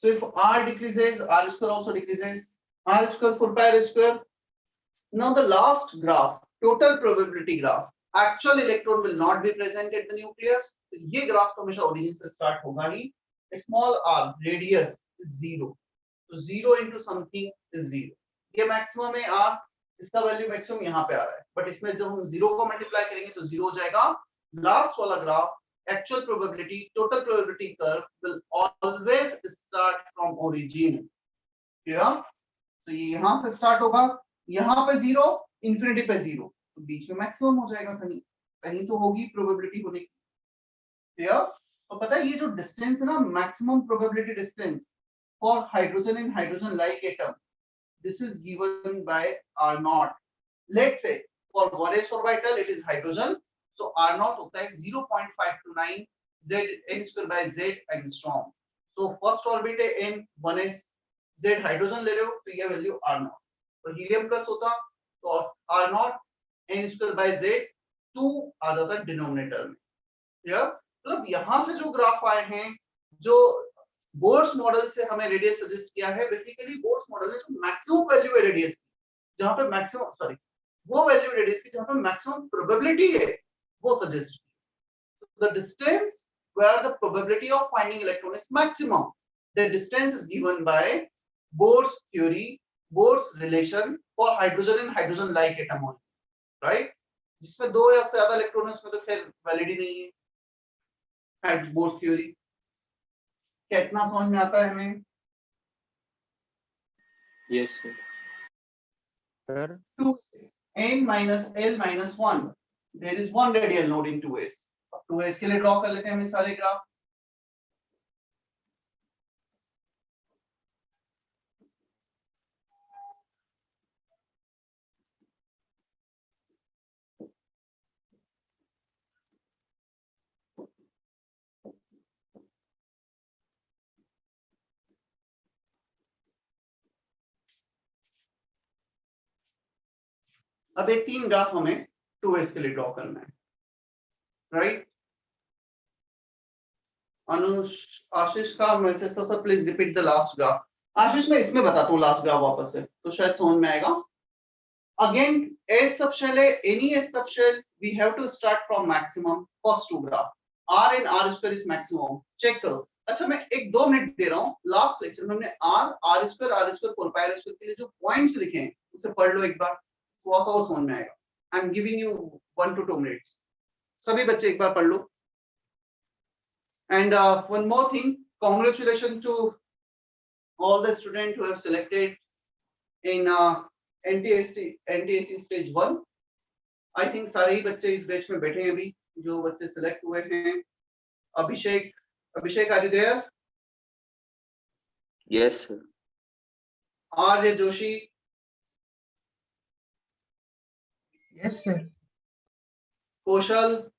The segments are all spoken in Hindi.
So if R decreases, R square also decreases. R square 4 pi R square. Now the last graph, total probability graph. Actual electron will not be present at the nucleus. तो ये ग्राफ तो हमेशा ओरिजिन से स्टार्ट होगा ही. Small r radius is 0. तो 0 into something is 0. ये मैक्सिमम है r, इसका वैल्यू मैक्सिमम यहाँ पे आ रहा है. बट इसमें जब हम 0 को मल्टीप्लाई करेंगे तो 0 हो जाएगा. लास्ट वाला graph actual probability, total probability curve will always start from origin. Clear? तो ये यहाँ से स्टार्ट होगा, यहाँ पे 0, इंफिनिटी पे 0, तो बीच में मैक्सिमम हो जाएगा. कहीं कहीं तो होगी प्रोबेबिलिटी होने की. क्लियर? तो पता है ये जो डिस्टेंस है ना, maximum probability distance for hydrogen in hydrogen like atom, this is given bye r not. Let's say for 1s orbital it is hydrogen, so r not होता है 0.529 z n square by z angstrom. तो फर्स्ट ऑर्बिट है n 1s, z हाइड्रोजन ले रहे हो तो ये वैल्यू r नॉट. और हीलियम प्लस होता तो r not n square by z 2 आ जाता डिनोमिनेटर में. क्लियर? मतलब यहां से जो ग्राफ आए हैं, जो बोर्स मॉडल से हमें रेडियस सजेस्ट किया है, बेसिकली बोर्स मॉडल ने जो मैक्सिमम वैल्यू है रेडियस की, जहां पे मैक्सिमम सॉरी वो वैल्यू रेडियस की जहां पे मैक्सिमम प्रोबेबिलिटी है वो सजेस्ट की. The distance where the probability of finding electron is maximum, the distance is given by Bohr's theory, Bohr's relation for hydrogen and hydrogen like atom only, right? जिसमें दो या उससे ज्यादा इलेक्ट्रॉन है उसमें तो खैर वैलिडी नहीं है. बोर्स थ्योरी कितना समझ में आता है हमें? Yes sir. 2n minus l minus 1, there is one radial node in 2s. अब 2s के लिए ड्रॉ कर लेते हैं हम सारे ग्राफ. अब एक 3 ग्राफ हमें 2s के लिए ड्रॉ करना है, राइट? अनुष, आशीष का मैसेज था sir please repeat the last graph. Ashish मैं इसमें बताता हूँ लास्ट ग्राफ वापस से तो शायद समझ में आएगा. अगेन S subshell है, any S subshell we have to start from maximum first two graph. R and R square is maximum. Check करो. अच्छा मैं 1-2 मिनट दे रहा हूँ. लास्ट लेक्चर में हमने R square 4 pi R square के लिए जो पॉइंट्स लिखे हैं उसे पढ़ लो एक बार, थोड़ा सा और समझ में आएगा. I am giving you 1 to 2 minutes. सभी बच्चे एक बार पढ़ लो. And one more thing, congratulations to all the students who have selected in NTSC stage 1. I think सारे ही बच्चे इस बैच में बैठे हैं अभी, जो बच्चे सेलेक्ट हुए हैं. अभिषेक, are you there? Yes sir. Arya Joshi. Yes sir. Kaushal.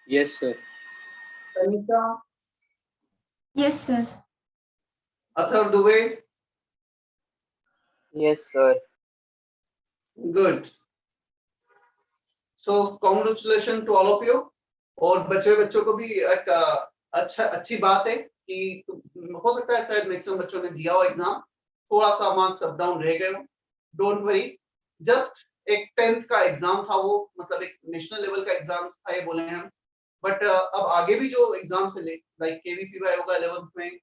Yes sir. Tanisha. Yes, sir. Atharva Dubey. Yes sir. Good. So congratulations to all of you. और बच्चों को भी एक अच्छी बात है कि हो सकता है शायद मैक्सिमम बच्चों ने दिया हो एग्जाम, थोड़ा सा मार्क्स अप डाउन रह गए हो. डोंट वरी, जस्ट एक 10th का एग्जाम था वो, मतलब एक नेशनल लेवल का एग्जाम था ये बोले हम. बट अब आगे भी जो एग्जाम्स है लाइक केवीपीवाई होगा 11th में,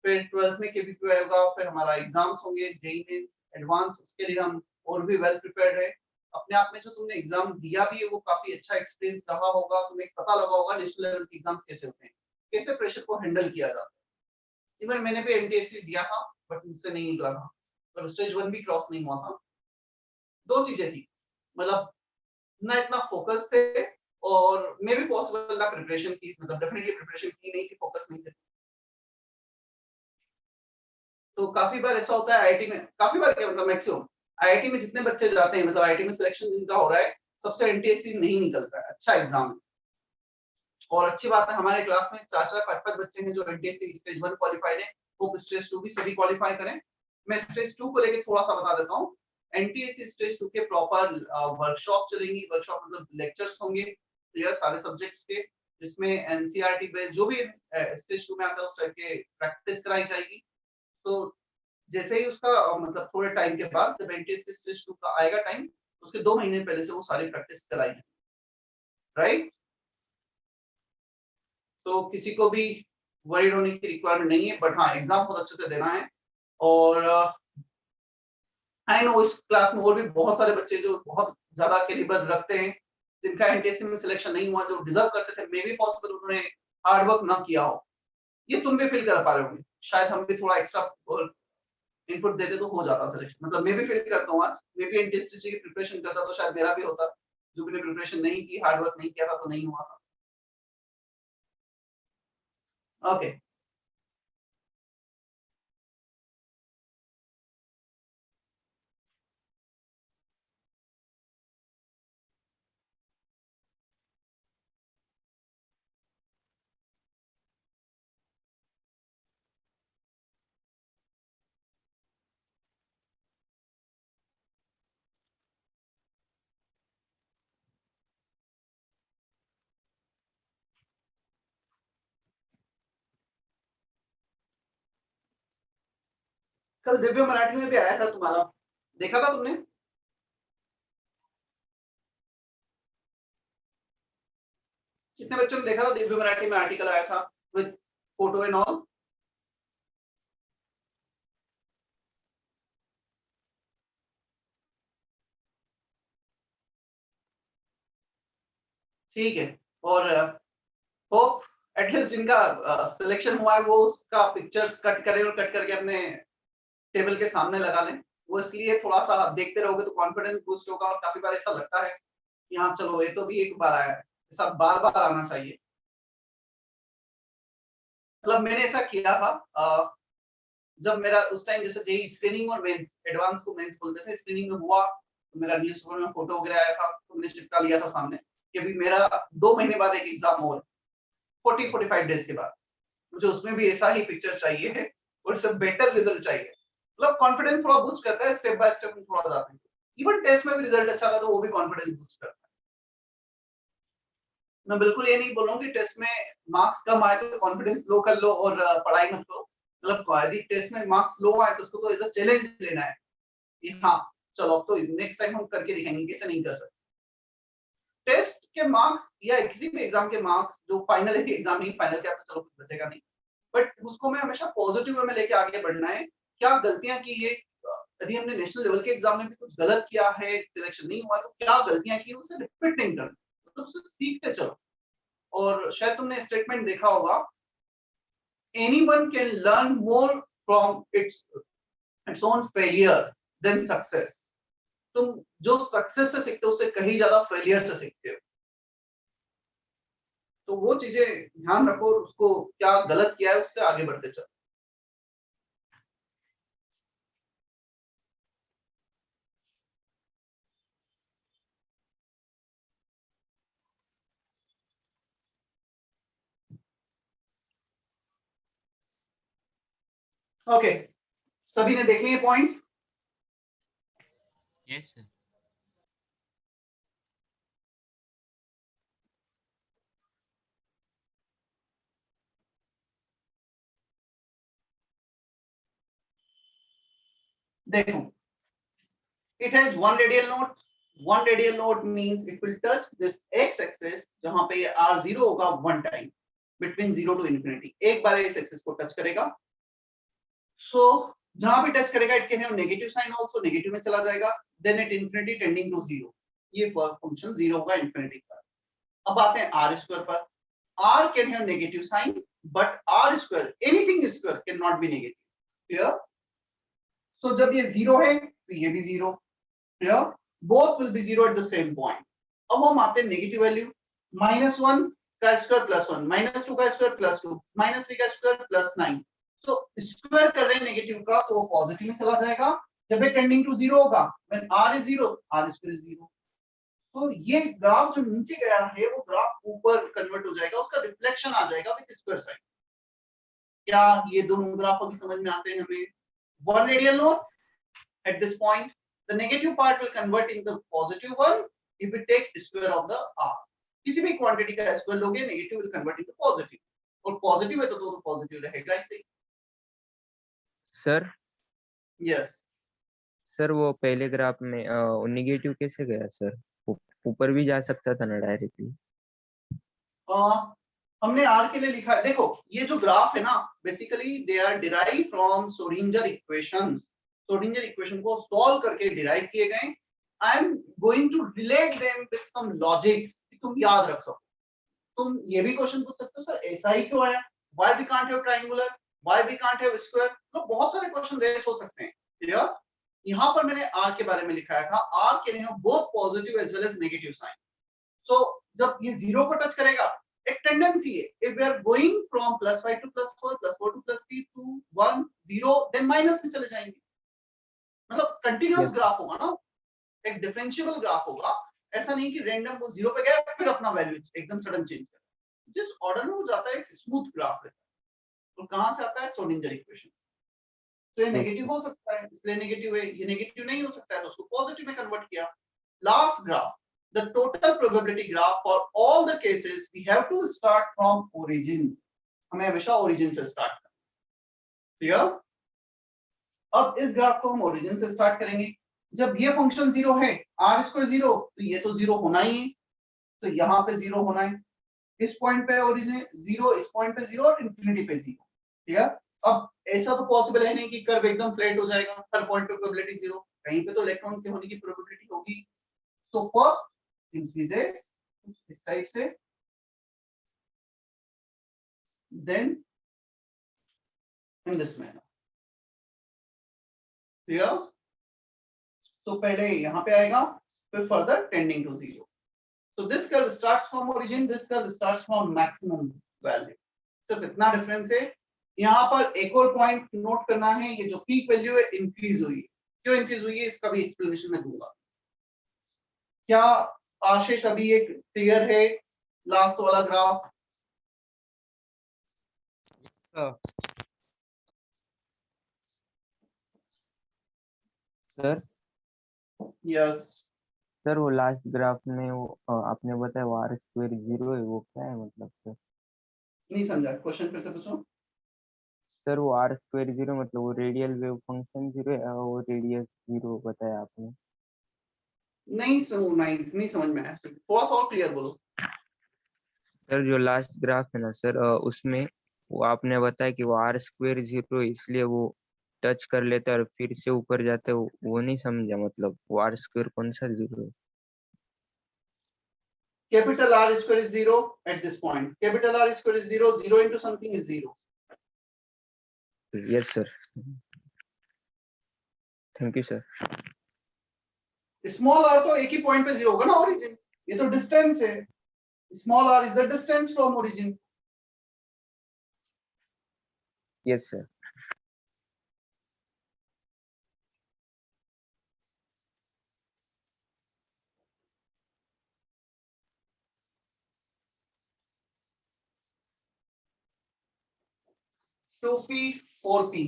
फिर 12th में केवीपीवाई होगा, फिर हमारा एग्जाम्स होंगे जेईई मेंस एडवांस, उसके लिए हम और भी वेल प्रिपेयर्ड है. अपने आप में जो तुमने एग्जाम दिया भी है वो काफी अच्छा एक्सपीरियंस रहा होगा, तुम्हें पता लगा होगा नेशनल लेवल के एग्जाम्स कैसे होते हैं, कैसे प्रेशर को हैंडल किया जाता है. इवन मैंने भी एनटीएससी दिया था बट मुझसे नहीं निकला था, मतलब स्टेज 1 भी क्रॉस नहीं हुआ था. दो चीजें थी, मतलब ना इतना फोकस थे और मे भी पॉसिबल ना प्रिपरेशन की, मतलब डेफिनेटली प्रिपरेशन की नहीं थी, फोकस नहीं थे. तो काफी बार ऐसा होता है आईआईटी में, काफी बार क्या मतलब मैक्सिमम आईआईटी में जितने बच्चे जाते हैं, मतलब आईआईटी में सिलेक्शन जिनका हो रहा है, सबसे एनटीएससी नहीं निकलता है. अच्छा एग्जाम है और अच्छी बात है हमारे क्लास में 4-4, 5-5 बच्चे हैं जो एनटीएससी स्टेज 1 क्वालिफाइड है. होप स्टेज 2 भी सभी क्वालिफाई करें. मैं स्टेज 2 को लेके थोड़ा सा बता देता हूँ. एनटीएससी स्टेज 2 के प्रॉपर वर्कशॉप चलेंगी. वर्कशॉप मतलब लेक्चर्स होंगे क्लियर सारे सब्जेक्ट्स के, जिसमें एनसीईआरटी बेस्ड जो भी स्टेज 2 में आता है उस टाइप के प्रैक्टिस कराई जाएगी। तो जैसे ही उसका मतलब थोड़े टाइम के बाद जब एनटीएससी स्टेज 2 का आएगा टाइम, उसके 2 महीने पहले से वो सारी प्रैक्टिस कराई जाएगी, राइट। तो किसी को भी वरीड होने की रिक्वायरमेंट नहीं है, बट हाँ एग्जाम बहुत अच्छे से देना है। और आई नो इस क्लास में और भी बहुत सारे बच्चे जो बहुत ज्यादा कैलिबर रखते हैं, जिनका एनटीएससी में सिलेक्शन नहीं हुआ, जो डिजर्व करते थे, मे बी पॉसिबल उन्होंने हार्ड वर्क ना किया हो। ये तुम भी फील कर पा रहे होंगे, शायद हम भी थोड़ा एक्स्ट्रा इनपुट देते तो हो जाता सिलेक्शन। मतलब मैं भी फील करता हूँ आज, मैं भी एनटीएससी की प्रिपरेशन करता तो शायद मेरा भी होता। जो मैंने प्रिपरेशन नहीं की, हार्ड वर्क नहीं किया था, तो नहीं हुआ था। ओके कल दिव्य मराठी में भी आया था तुम्हारा, देखा था तुमने? कितने बच्चों ने देखा था? दिव्य मराठी में आर्टिकल आया था विद फोटो एंड ऑल। ठीक है, और होप एटलीस्ट जिनका सिलेक्शन हुआ है वो उसका पिक्चर्स कट करें और कट करके अपने टेबल के सामने लगा लें। वो इसलिए थोड़ा सा देखते रहोगे तो कॉन्फिडेंस बूस्ट होगा, और काफी बार ऐसा लगता है कि हाँ चलो ये तो भी एक बार आया है, ऐसा बार बार आना चाहिए। मतलब मैंने ऐसा किया था जब मेरा उस टाइम जैसे जेई स्क्रीनिंग और मेंस, एडवांस को मेंस बोलते थे, स्क्रीनिंग में हुआ तो मेरा न्यूज़पेपर में फोटो वगैरह आया था, तो मैंने चिपका लिया था सामने कि अभी मेरा 2 महीने बाद एक एग्जाम और 40-45 डेज के बाद, मुझे उसमें भी ऐसा ही पिक्चर चाहिए है और इससे बेटर रिजल्ट चाहिए। मतलब कॉन्फिडेंस थोड़ा बूस्ट करता है, स्टेप बाय स्टेप हम थोड़ा जाते हैं। इवन टेस्ट में भी रिजल्ट अच्छा था तो वो भी कॉन्फिडेंस बूस्ट करता है। मैं बिल्कुल ये नहीं बोल रहा हूँ कि टेस्ट में मार्क्स कम आए तो कॉन्फिडेंस लो कर लो और पढ़ाई मत करो। मतलब यदि टेस्ट में मार्क्स लो आए तो उसको तो एज अ चैलेंज लेना है कि हाँ चलो अब तो नेक्स्ट टाइम हम करके दिखाएंगे, कैसे नहीं कर सकते। टेस्ट के मार्क्स या किसी भी एग्जाम के मार्क्स जो फाइनल है, एग्जाम नहीं, फाइनल के आपको चलो कुछ बचेगा नहीं, बट उसको मैं हमेशा पॉजिटिव वे में लेके आगे बढ़ना है। क्या गलतियां की है, यदि हमने नेशनल लेवल के एग्जाम में भी कुछ गलत किया है, सिलेक्शन नहीं हुआ, तो क्या गलतियां की उसे रिपीट नहीं करना, तो उससे सीखते चलो। और शायद तुमने स्टेटमेंट देखा होगा, anyone can learn more from its own failure than success. तुम जो सक्सेस से सीखते हो उससे कहीं ज्यादा फेलियर से सीखते हो। तो वो चीजें ध्यान रखो, उसको क्या गलत किया है उससे आगे बढ़ते चलो। ओके, सभी ने देख लिए पॉइंट्स? Yes, sir. देखो, it has one radial node. One radial node means it will touch this x-axis जहां पे ये r0 होगा one time between 0 to infinity, एक बार इस एक्सिस को टच करेगा। सो जहां भी टच करेगा it can have negative sign also, negative में चला जाएगा, then it infinity tending to 0, ये फंक्शन 0 होगा इंफिनिटी पर। अब आते हैं r स्क्वायर पर। r can have negative sign but r square, anything square can not be negative, clear? So जब ये 0 है तो ये भी 0, clear? Both will be 0 at the same point. अब हम आते हैं नेगेटिव वैल्यू, -1 का स्क्वायर +1, -2 का स्क्वायर +2, -3 का स्क्वायर +9। सो स्क्वायर कर रहे हैं नेगेटिव का तो वो पॉजिटिव में चला जाएगा। जब ये टेंडिंग टू 0 होगा, when r is 0, r square is 0। तो ये ग्राफ जो नीचे गया है वो ग्राफ ऊपर कन्वर्ट हो जाएगा, उसका रिफ्लेक्शन आ जाएगा विद स्क्वायर साइन। क्या ये दोनों ग्राफ अभी समझ में आते हैं हमें? One radial node at this point, the negative part will convert into the positive one if we take square of the r. किसी भी क्वांटिटी का स्क्वायर लोगे negative will convert into positive, और पॉजिटिव है तो पॉजिटिव रहेगा ही सही। सर यस सर वो पहले ग्राफ में निगेटिव कैसे गया सर? ऊपर भी जा सकता था ना डायरेक्टली? हमने आर के लिए लिखा है, देखो ये जो ग्राफ है ना basically they are derive from Schrodinger equations. Schrodinger equation को सॉल्व करके डिराइव किए गए। I am going to relate them with some logics कि तुम याद रख सको। तुम ये भी क्वेश्चन पूछ सकते हो सर ऐसा ही क्यों आया, why we can't have triangular, why we can't have square, तो बहुत सारे क्वेश्चन रेस हो सकते हैं। क्लियर? यहाँ पर मैंने आर के बारे में लिखाया था, r can have both positive as well as negative sign. So जब ये जीरो को टच करेगा एक टेंडेंसी है, if we are going from +5 to +4 +4 to +3 to 1 0 then minus में चले जाएंगे। मतलब कंटीन्यूअस Yes. ग्राफ होगा ना, एक डिफरेंशिएबल ग्राफ होगा। ऐसा नहीं कि रैंडम वो 0 पे गया फिर अपना वैल्यू एकदम सडन चेंज कर, जिस ऑर्डर में वो जाता है एक स्मूथ ग्राफ रहता है। तो कहां से आता है? Schrodinger equation. तो ये Yes, नेगेटिव हो सकता है इसलिए नेगेटिव है, ये नेगेटिव नहीं हो सकता है तो उसको पॉजिटिव में कन्वर्ट किया। Last graph, the total probability graph for all the cases we have to start from origin। हमें हमेशा origin से स्टार्ट करना। क्लियर? अब इस ग्राफ को हम origin से स्टार्ट करेंगे। जब ये फंक्शन 0 है, r स्क्वायर 0, तो ये तो 0 होना ही है, तो यहाँ पे 0 होना है। इस पॉइंट पे origin 0, इस पॉइंट पे 0 और इंफिनिटी पे 0। ठीक है? अब ऐसा तो पॉसिबल है नहीं कि कर्व एकदम फ्लैट हो जाएगा, हर पॉइंट पे प्रोबेबिलिटी 0, कहीं पे तो इलेक्ट्रॉन के होने की प्रोबेबिलिटी होगी। तो फर्स्ट increases इस टाइप से, then in this manner। Clear? तो पहले यहाँ पे आएगा फिर further tending to 0। So this curve starts from origin, this curve starts from maximum value। सिर्फ इतना डिफरेंस है। यहाँ पर एक और पॉइंट नोट करना है, ये जो पीक वैल्यू है इंक्रीज हुई है। क्यों इंक्रीज हुई है इसका भी एक्सप्लेनेशन मैं दूंगा। क्या आशीष अभी एक क्लियर है लास्ट वाला ग्राफ? सर यस सर वो लास्ट ग्राफ में वो आपने बताया वो r स्क्वायर 0 है, वो क्या है मतलब सर? नहीं समझा, क्वेश्चन फिर से पूछो। सर वो r स्क्वायर 0 मतलब वो रेडियल वेव फंक्शन 0 है, वो रेडियस 0 बताया आपने। नहीं समझ में आया, थोड़ा सा और क्लियर बोलो। सर जो लास्ट ग्राफ है ना सर, उसमें वो आपने बताया कि वो r स्क्वायर 0 है, इसलिए वो टच कर लेता है और फिर से ऊपर जाता है, वो नहीं समझा मतलब वो r स्क्वायर कौन सा 0 है? Capital R square is 0 at this point। Capital R square is 0, 0 into something is 0। Yes sir, thank you sir. Small r तो एक ही पॉइंट पे 0 होगा ना ओरिजिन, ये तो डिस्टेंस है। Small r is the distance from origin। Yes sir. Two p 4p।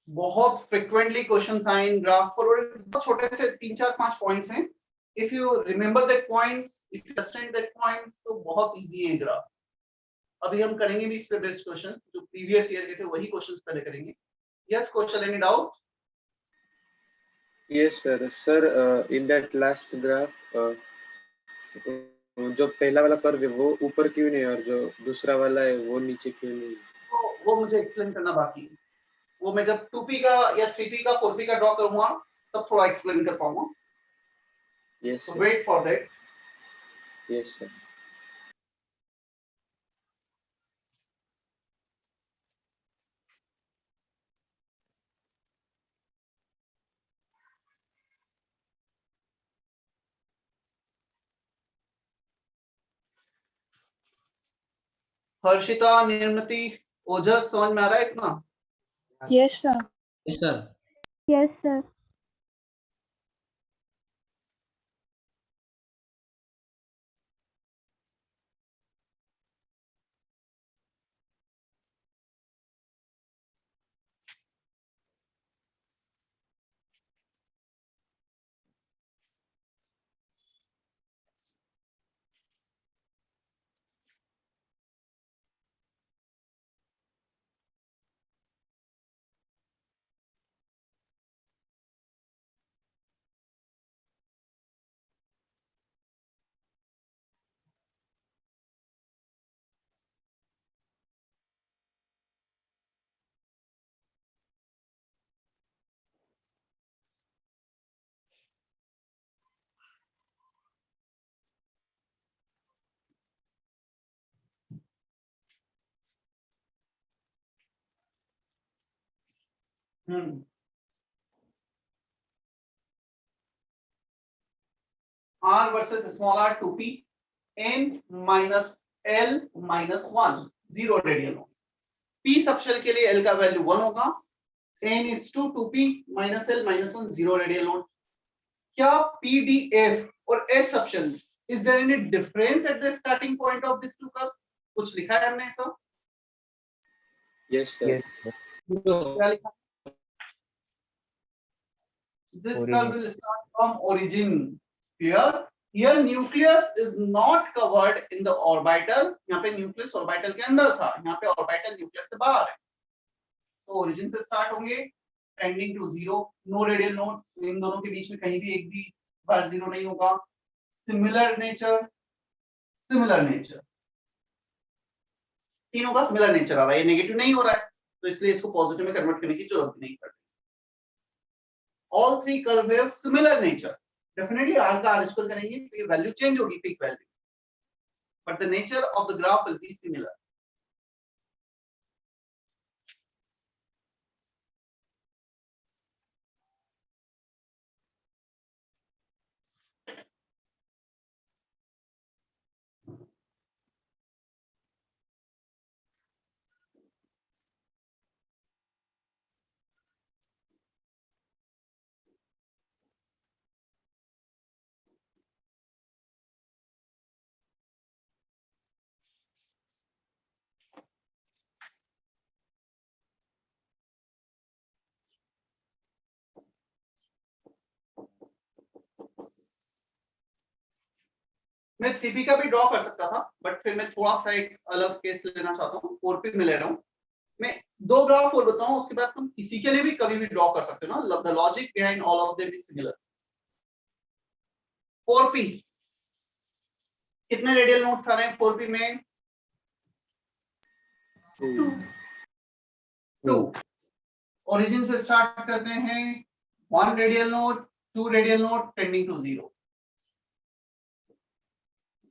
बहुत फ्रिक्वेंटली क्वेश्चंस आए इन ग्राफ पर, और बहुत छोटे से 3-4-5 पॉइंट्स हैं। If you remember that points, if you understand that points, तो बहुत इजी है ग्राफ। अभी हम करेंगे भी इस पे बेस्ड क्वेश्चन, जो प्रीवियस ईयर के थे वही क्वेश्चंस पहले करेंगे। Yes question, any doubt? Yes, sir. Sir, in that last graph, जो पहला वाला कर्व है वो ऊपर क्यों नहीं है और जो दूसरा वाला है वो नीचे क्यों नहीं है? तो वो मुझे एक्सप्लेन करना बाकी है। वो मैं जब 2p का या 3p का 4p का ड्रॉ करूंगा तब थोड़ा एक्सप्लेन कर पाऊंगा। Yes, So sir. wait for that। Yes, sir. Harshita, निर्मति, ओजस, समझ में आ रहा है इतना? Yes, sir. Yes, sir। Yes, sir. R versus small r 2p n minus L minus 1 0 radial node. P subshell के लिए L का वैल्यू 1 होगा. n is to 2p minus L minus 1 0 radial node. क्या PDF और S subshell is there any difference at the starting point of this two curve? कुछ लिखा है हमने सब? Yes, sir. Yes, sir. क्या लिखा? This curve will start from origin. Clear? Here nucleus is not covered in the orbital. यहाँ पे nucleus orbital के अंदर था. यहाँ पे orbital nucleus से बाहर है. तो origin से start होंगे, tending to 0. No radial node. इन दोनों के बीच में कहीं भी एक भी बार 0 नहीं होगा. Similar nature. Similar nature. तीनों का similar nature आ रहा है. ये negative नहीं हो रहा है. तो इसलिए इसको positive में convert करने की जरूरत नहीं पड़ती. All three curve have similar nature. Definitely R का R square करेंगे तो ये value change होगी peak value. But the nature of the graph will be similar. मैं 3p का भी ड्रॉ कर सकता था, बट फिर मैं थोड़ा सा एक अलग केस लेना चाहता हूँ. 4p में ले रहा हूँ. मैं दो ग्राफ बोल देता हूँ, उसके बाद तुम किसी के लिए भी कभी भी ड्रॉ कर सकते हो ना. The logic behind all of them is similar. 4p कितने रेडियल नोड्स आ रहे हैं 4p में? 2. ओरिजिन से स्टार्ट करते हैं. 1 radial node, 2 radial node tending to 0.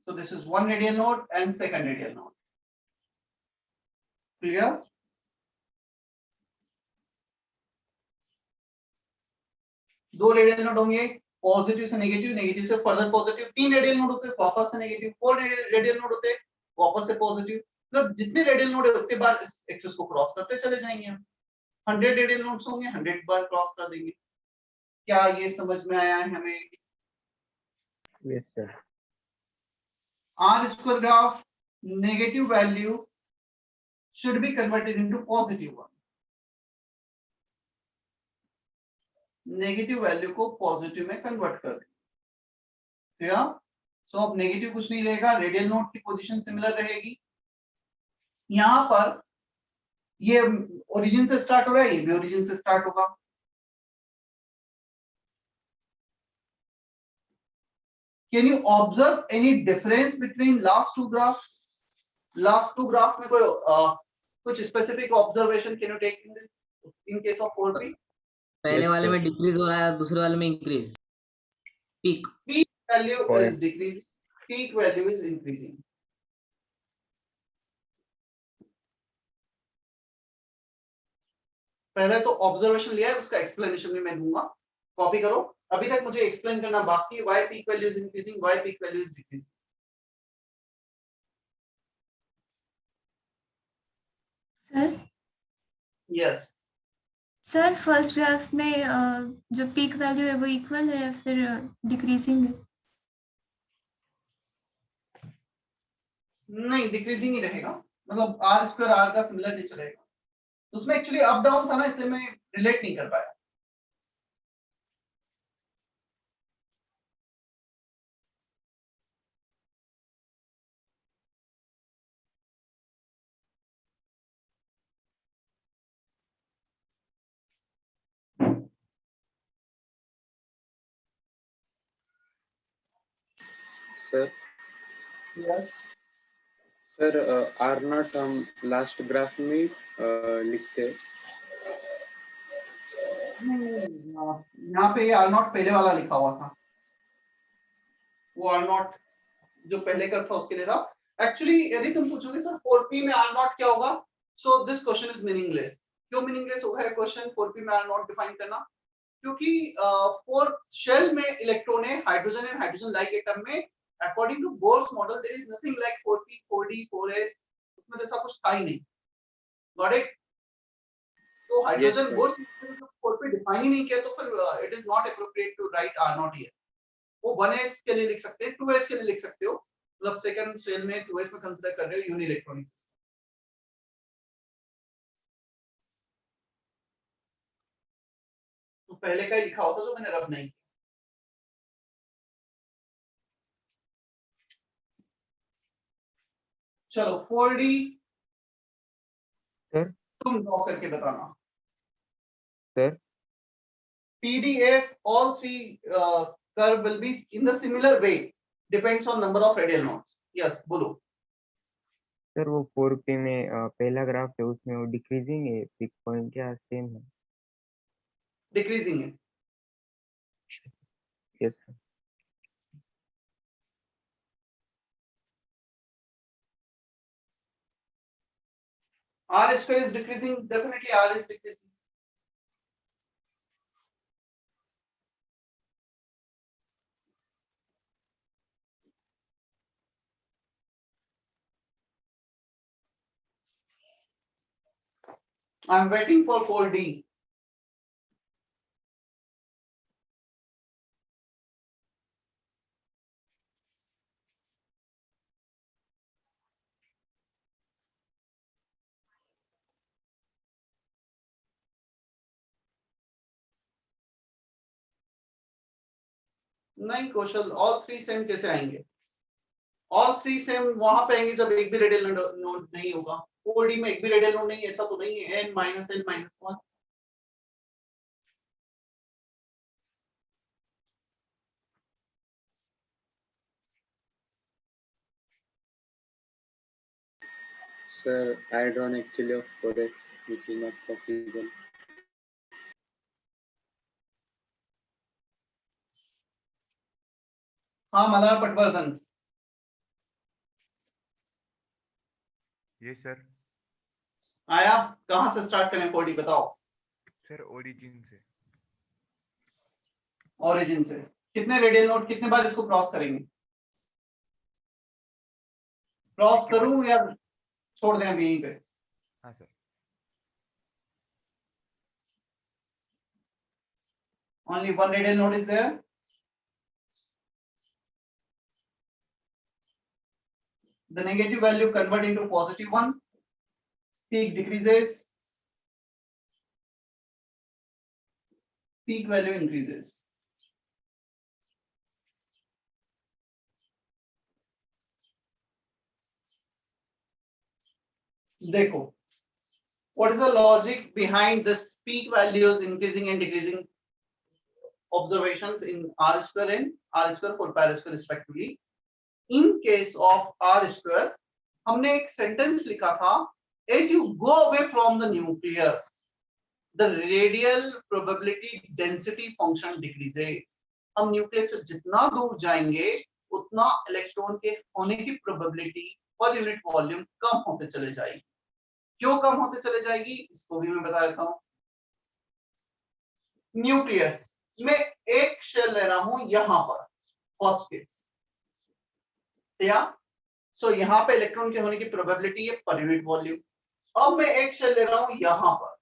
So this is 1 radial node and second radial node. Clear? दो रेडियल नोड होंगे, पॉजिटिव से नेगेटिव, नेगेटिव से फर्दर पॉजिटिव. 3 रेडियल नोड होते हैं, वापस से नेगेटिव. 4 रेडियल नोड होते हैं, वापस से पॉजिटिव. मतलब जितने रेडियल नोड है उतने बार इस एक्सिस को क्रॉस करते चले जाएंगे हम. 100 रेडियल नोड्स होंगे, 100 बार क्रॉस कर देंगे. क्या ये समझ में आया है हमें? Yes, sir. R square graph negative value should be converted into positive one. Negative value को पॉजिटिव में कन्वर्ट कर दें. सो अब नेगेटिव कुछ नहीं रहेगा, रेडियल नोड की पोजीशन सिमिलर रहेगी. यहां पर ये ओरिजिन से स्टार्ट हो रहा है, ये भी ओरिजिन से स्टार्ट होगा. Can you observe any difference between last two graphs? Last two graph में कोई कुछ specific observation can you take in this? In case of 4p? पहले Yes, वाले sir. में डिक्रीज हो रहा है, दूसरे वाले में increase. Peak Peak value Correct. is decreasing, peak value is increasing. पहले तो ऑब्जर्वेशन लिया है, उसका एक्सप्लेनेशन भी मैं दूंगा. कॉपी करो. अभी तक मुझे एक्सप्लेन करना बाकी है. Why peak value is increasing, why peak value is decreasing. Sir Yes. Sir first graph में जो पीक वैल्यू है वो इक्वल है या फिर डिक्रीजिंग है? नहीं, डिक्रीजिंग ही रहेगा. मतलब R स्क्वायर R का सिमिलर नेचर रहेगा. उसमें एक्चुअली अप डाउन था ना, इसलिए मैं रिलेट नहीं कर पाया. सर सर आर नॉट हम लास्ट ग्राफ में लिखते हैं. यहाँ पे R नॉट पहले वाला लिखा हुआ था. वो R नॉट जो पहले का था उसके लिए था. एक्चुअली यदि तुम पूछोगे सर 4p में R नॉट क्या होगा, so this question is meaningless. क्यों मीनिंगलेस हो गया क्वेश्चन 4p में आर नॉट डिफाइन करना? क्योंकि फॉर शेल में इलेक्ट्रॉन है hydrogen and hydrogen like atom में according to Bohr's model there is nothing like 4p 4d 4s, उसमें तो ऐसा कुछ था ही नहीं। Got it? तो hydrogen sir. Bohr's 4p define ही नहीं किया तो फिर it is not appropriate to write or not here. वो 1s के लिए लिख सकते हैं, 2s के लिए लिख सकते हो, मतलब सेकंड शेल में 2s में कंसीडर कर रहे हो यूनि इलेक्ट्रॉनिक सिस्टम। तो पहले का ही लिखा होता जो मैंने रब नहीं किया। चलो 4d सर तुम ड्रॉ करके बताना। Sir PDF all three curve will be in the similar way, depends on number of radial nodes. Yes, बोलो। सर वो 4p में पहला ग्राफ है उसमें वो डिक्रीजिंग है पिक पॉइंट या सेम है? डिक्रीजिंग है। Yes sir. R square is decreasing, definitely R is decreasing. I am waiting for 4D. नहीं कौशल, all three same कैसे आएंगे? All three same वहां पे आएंगे जब एक भी रेडियल नोड नहीं होगा। 4D में एक भी रेडियल नोड नहीं, ऐसा तो नहीं है। n minus n minus 1। Sir, I drawn actually of 4x, which is not possible. हाँ मलार पटवर्धन। ये सर। आया, कहाँ से स्टार्ट करें 4D बताओ? सर ओरिजिन से। ओरिजिन से। कितने रेडियल नोड, कितने बार इसको क्रॉस करेंगे? क्रॉस करूं या छोड़ दें अभी यहीं पे? हाँ sir. Only one radial node is there. The negative value convert into positive one. Peak decreases. Peak value increases. देखो, what is the logic behind this peak values increasing and decreasing observations in R square and R square 4 pi R square respectively? In case of R square, हमने एक sentence लिखा था, as you go away from the nucleus, the radial probability density function decreases. हम न्यूक्लियस से जितना दूर जाएंगे उतना इलेक्ट्रॉन के होने की प्रोबेबिलिटी पर यूनिट वॉल्यूम कम होते चले जाएगी। क्यों कम होते चले जाएगी इसको भी मैं बता देता हूं। न्यूक्लियस में एक शेल ले रहा हूं यहां पर फर्स्ट केस, या सो यहां पे इलेक्ट्रॉन के होने की प्रोबेबिलिटी है पर यूनिट वॉल्यूम। अब मैं एक शेल ले रहा हूं यहां पर,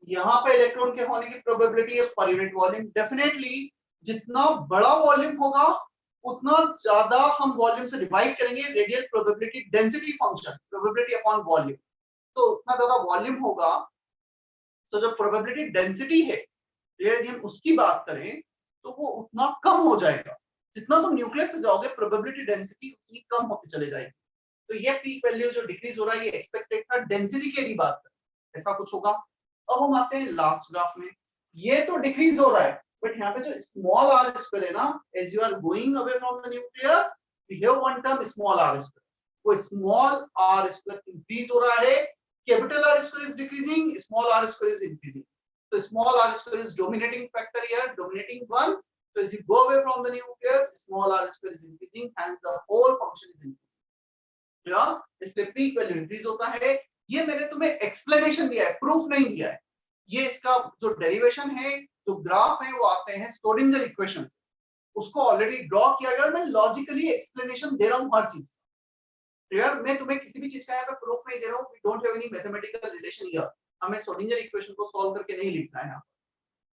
यहां पे इलेक्ट्रॉन के होने की प्रोबेबिलिटी है पर यूनिट वॉल्यूम। डेफिनेटली जितना बड़ा वॉल्यूम होगा उतना ज्यादा हम वॉल्यूम से डिवाइड करेंगे radial probability density function, probability upon volume, तो उतना ज्यादा वॉल्यूम होगा। तो जो प्रोबेबिलिटी डेंसिटी है यदि हम उसकी बात करें तो वो उतना कम हो जाएगा। जितना तुम न्यूक्लियस से जाओगे प्रोबेबिलिटी डेंसिटी उतनी कम होती चले जाएगी। तो ये पीक वैल्यू जो डिक्रीज हो रहा है ये एक्सपेक्टेड था डेंसिटी की यदि बात करें, ऐसा कुछ होगा। अब हम आते हैं लास्ट ग्राफ में, ये तो डिक्रीज हो रहा है बट यहाँ पे जो स्मॉल आर स्क्वायर है ना, as you are going away from the nucleus we have one term small R square, वो स्मॉल आर स्क्वायर इंक्रीज हो रहा है, capital R square is decreasing, small R square is increasing. So small r square is dominating factor here, dominating one. So as you go away from the nucleus, small r square is increasing, hence the whole function is increasing. Yeah, इसलिए peak value increase होता है, ये मैंने तुम्हें एक्सप्लेनेशन दिया है, प्रूफ नहीं दिया है। ये इसका जो डेरिवेशन है, जो ग्राफ है, वो आते हैं स्क्रोडिंगर इक्वेशन से। उसको ऑलरेडी ड्रॉ किया गया और मैं लॉजिकली एक्सप्लेनेशन दे रहा हूँ हर चीज। क्लियर? मैं तुम्हें किसी भी चीज का यहाँ पे प्रूफ नहीं दे रहा हूँ। We don't have any mathematical relation here. हमें स्क्रोडिंगर इक्वेशन को सॉल्व करके नहीं लिखना है यहाँ।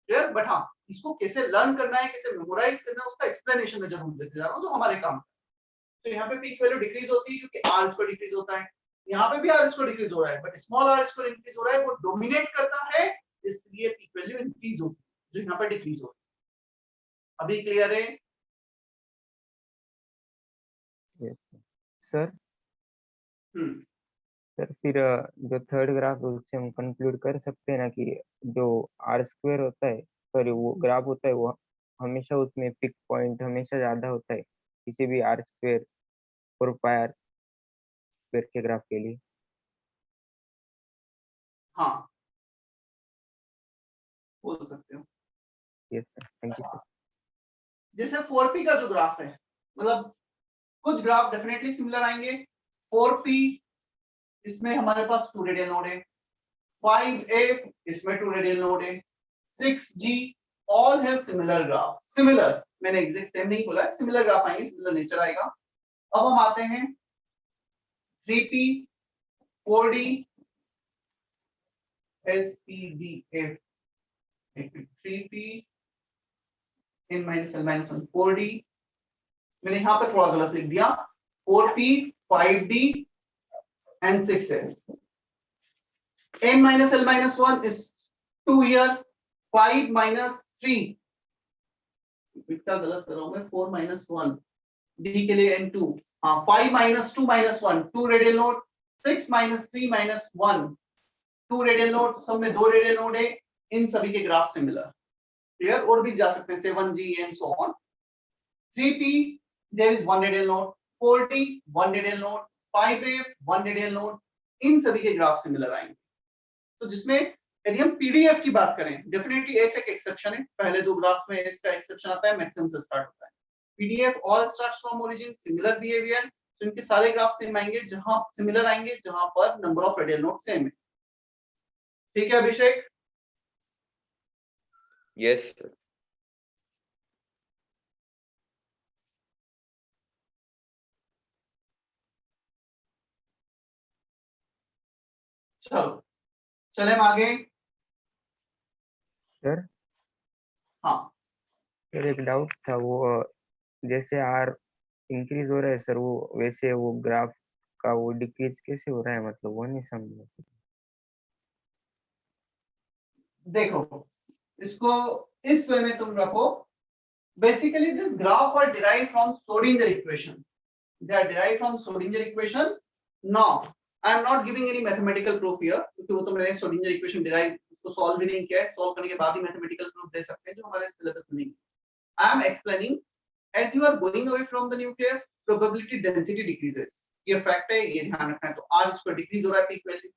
क्लियर? बट हाँ, इसको कैसे लर्न करना है, कैसे मेमोराइज करना है, उसका एक्सप्लेनेशन मैं जरूर देते जा रहा हूँ, जो हमारे काम। तो यहाँ पे पीक वैल्यू डिक्रीज होती है क्योंकि आर स्क्वायर डिक्रीज होता है। यहाँ पे भी आर स्क्वायर डिक्रीज हो रहा है, but small R square increase हो रहा है, वो डोमिनेट करता है, इसलिए पीक वैल्यू इंक्रीज होती है, जो यहाँ पे डिक्रीज हो रही है। अभी क्लियर है? Yes sir. हम्म, सर फिर जो थर्ड ग्राफ है उससे हम कंक्लूड कर सकते हैं ना कि जो आर स्क्वायर होता है, सॉरी वो ग्राफ होता है, वो हमेशा उसमें पिक पॉइंट हमेशा ज्यादा होता है किसी भी आर स्क्वायर और पाई आर स्क्वायर के ग्राफ के लिए। हाँ, बोल सकते हो। Yes sir, thank you sir. जैसे 4p का जो ग्राफ है, मतलब कुछ ग्राफ डेफिनेटली सिमिलर आएंगे। 4p इसमें हमारे पास 2 रेडियल नोड है, 5a इसमें 2 रेडियल नोड है, 6g all have similar graph. Similar मैंने एग्जैक्ट सेम नहीं बोला है, सिमिलर ग्राफ आएंगे, सिमिलर नेचर आएगा। अब हम आते हैं 3p 4d spdf 3p n minus l minus 1 4d। मैंने यहाँ पे थोड़ा गलत लिख दिया, 4p 5d and 6f। n minus l minus 1 is 2 here, 5 minus 3, इतना गलत कर रहा हूं मैं, 4 minus 1 d के लिए n2। हाँ, 5 minus 2 minus 1 2 radial node, 6 minus 3 minus 1 2 radial node, सब में 2 रेडियल नोड है, इन सभी के ग्राफ सिमिलर। क्लियर? और भी जा सकते हैं 7g and so on। 3p there is 1 radial node, 4t 1 radial node, 5f 1 radial node, इन सभी के ग्राफ सिमिलर आएंगे। तो जिसमें यदि हम पीडीएफ की बात करें, डेफिनेटली एस एक एक्सेप्शन है, पहले 2 ग्राफ में एस का एक्सेप्शन आता है, मैक्सिमम से स्टार्ट होता है। PDF all starts from origin, similar behaviour, तो इनके सारे ग्राफ सेम आएंगे, जहां सिमिलर आएंगे जहां पर number of radial node same है। ठीक है अभिषेक? Yes sir. चलो चले हम आगे। सर हाँ, सर एक डाउट था, वो जैसे आर इंक्रीज हो रहा है सर, वो वैसे वो ग्राफ का वो डिक्रीज कैसे हो रहा है, मतलब वो नहीं समझ। देखो इसको इस वे में तुम रखो। Basically, this graph are derived from Schrodinger equation. They are derived from Schrodinger equation. Now, I am not giving any mathematical proof here, क्योंकि वो तो मैंने Schrodinger equation derive उसको solve भी नहीं किया है, solve करने के बाद ही mathematical proof दे सकते हैं, जो हमारे syllabus में नहीं। I am explaining as you are going away from the nucleus, probability density decreases. ये fact है, ये ध्यान रखना है। तो R square decrease हो रहा है peak value।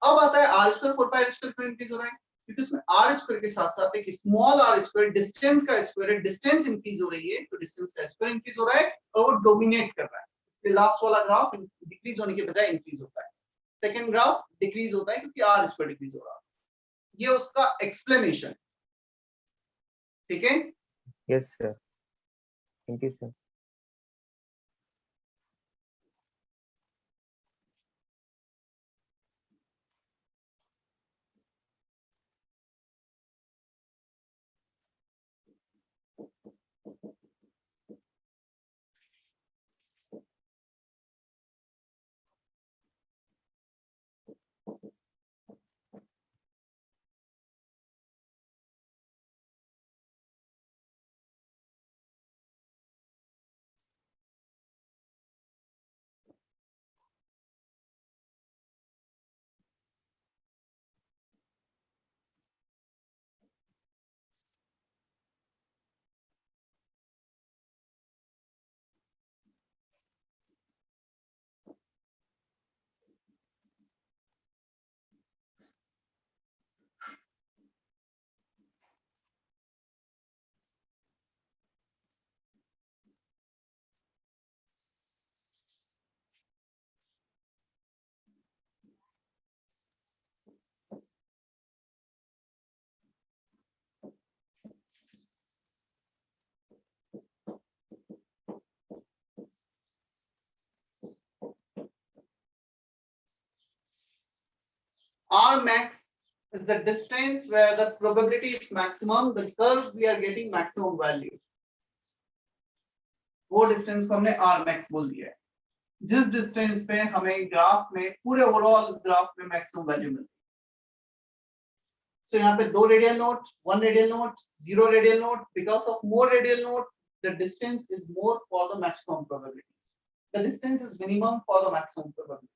अब आता है R square 4 pi R square क्यों increase हो रहा है? क्योंकि उसमें आर स्क्वायर के साथ साथ एक स्मॉल आर स्क्वायर डिस्टेंस का स्क्वायर है, डिस्टेंस इंक्रीज हो रही है, तो डिस्टेंस का स्क्वायर इंक्रीज हो रहा है और वो डोमिनेट कर रहा है। इसलिए लास्ट वाला ग्राफ डिक्रीज होने के बजाय इंक्रीज होता है, सेकंड ग्राफ डिक्रीज होता है क्योंकि आर स्क्वायर डिक्रीज हो रहा है। ये उसका एक्सप्लेनेशन। ठीक है? Yes sir, thank you sir. Rmax is the distance where the probability is maximum, the curve we are getting maximum value. वो डिस्टेंस को हमने Rmax बोल दिया है, जिस डिस्टेंस पे हमें ग्राफ में पूरे ओवरऑल ग्राफ में मैक्सिमम वैल्यू मिलती है. So यहाँ पे 2 radial note, 1 radial note, 0 radial note. Because of more radial note, the distance is more for the maximum probability. The distance is minimum for the maximum probability.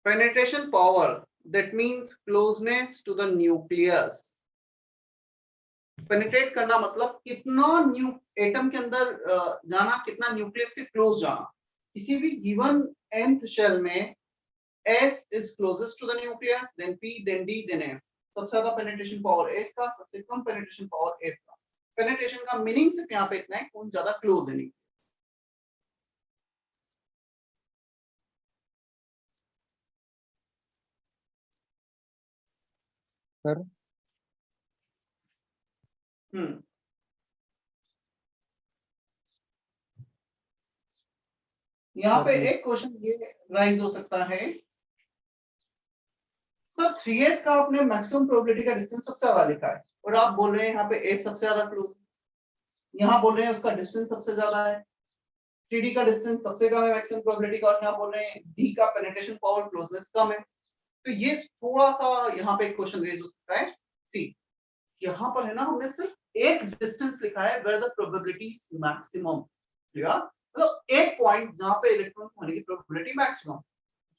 Penetration power, that means closeness to the nucleus. Penetrate करना मतलब कितना एटम के अंदर जाना, कितना न्यूक्लियस के क्लोज जाना. किसी भी गिवन nth शेल में S is closest to the nucleus, then P, then D, then F. सबसे ज्यादा पेनिट्रेशन पावर S का, सबसे कम पेनिट्रेशन पावर F का. पेनिट्रेशन का मीनिंग सिर्फ यहाँ पे इतना है, कौन ज्यादा क्लोज है. नहीं सर यहाँ पे एक क्वेश्चन ये राइज हो सकता है, सर 3s का आपने मैक्सिमम प्रोबेबिलिटी का डिस्टेंस सबसे ज्यादा लिखा है और आप बोल रहे हैं यहाँ पे s सबसे ज्यादा क्लोज है, यहाँ बोल रहे हैं उसका डिस्टेंस सबसे ज्यादा है, 3d का डिस्टेंस सबसे कम है मैक्सिमम प्रोबेबिलिटी का, और यहाँ बोल रहे हैं d का पेनिट्रेशन पावर क्लोजनेस कम है. तो ये थोड़ा सा यहाँ पे एक क्वेश्चन रेज हो सकता है. सी यहाँ पर है ना, हमने सिर्फ एक डिस्टेंस लिखा है where the probability is maximum. मतलब एक पॉइंट जहां पे इलेक्ट्रॉन होने की प्रोबेबिलिटी मैक्सिमम.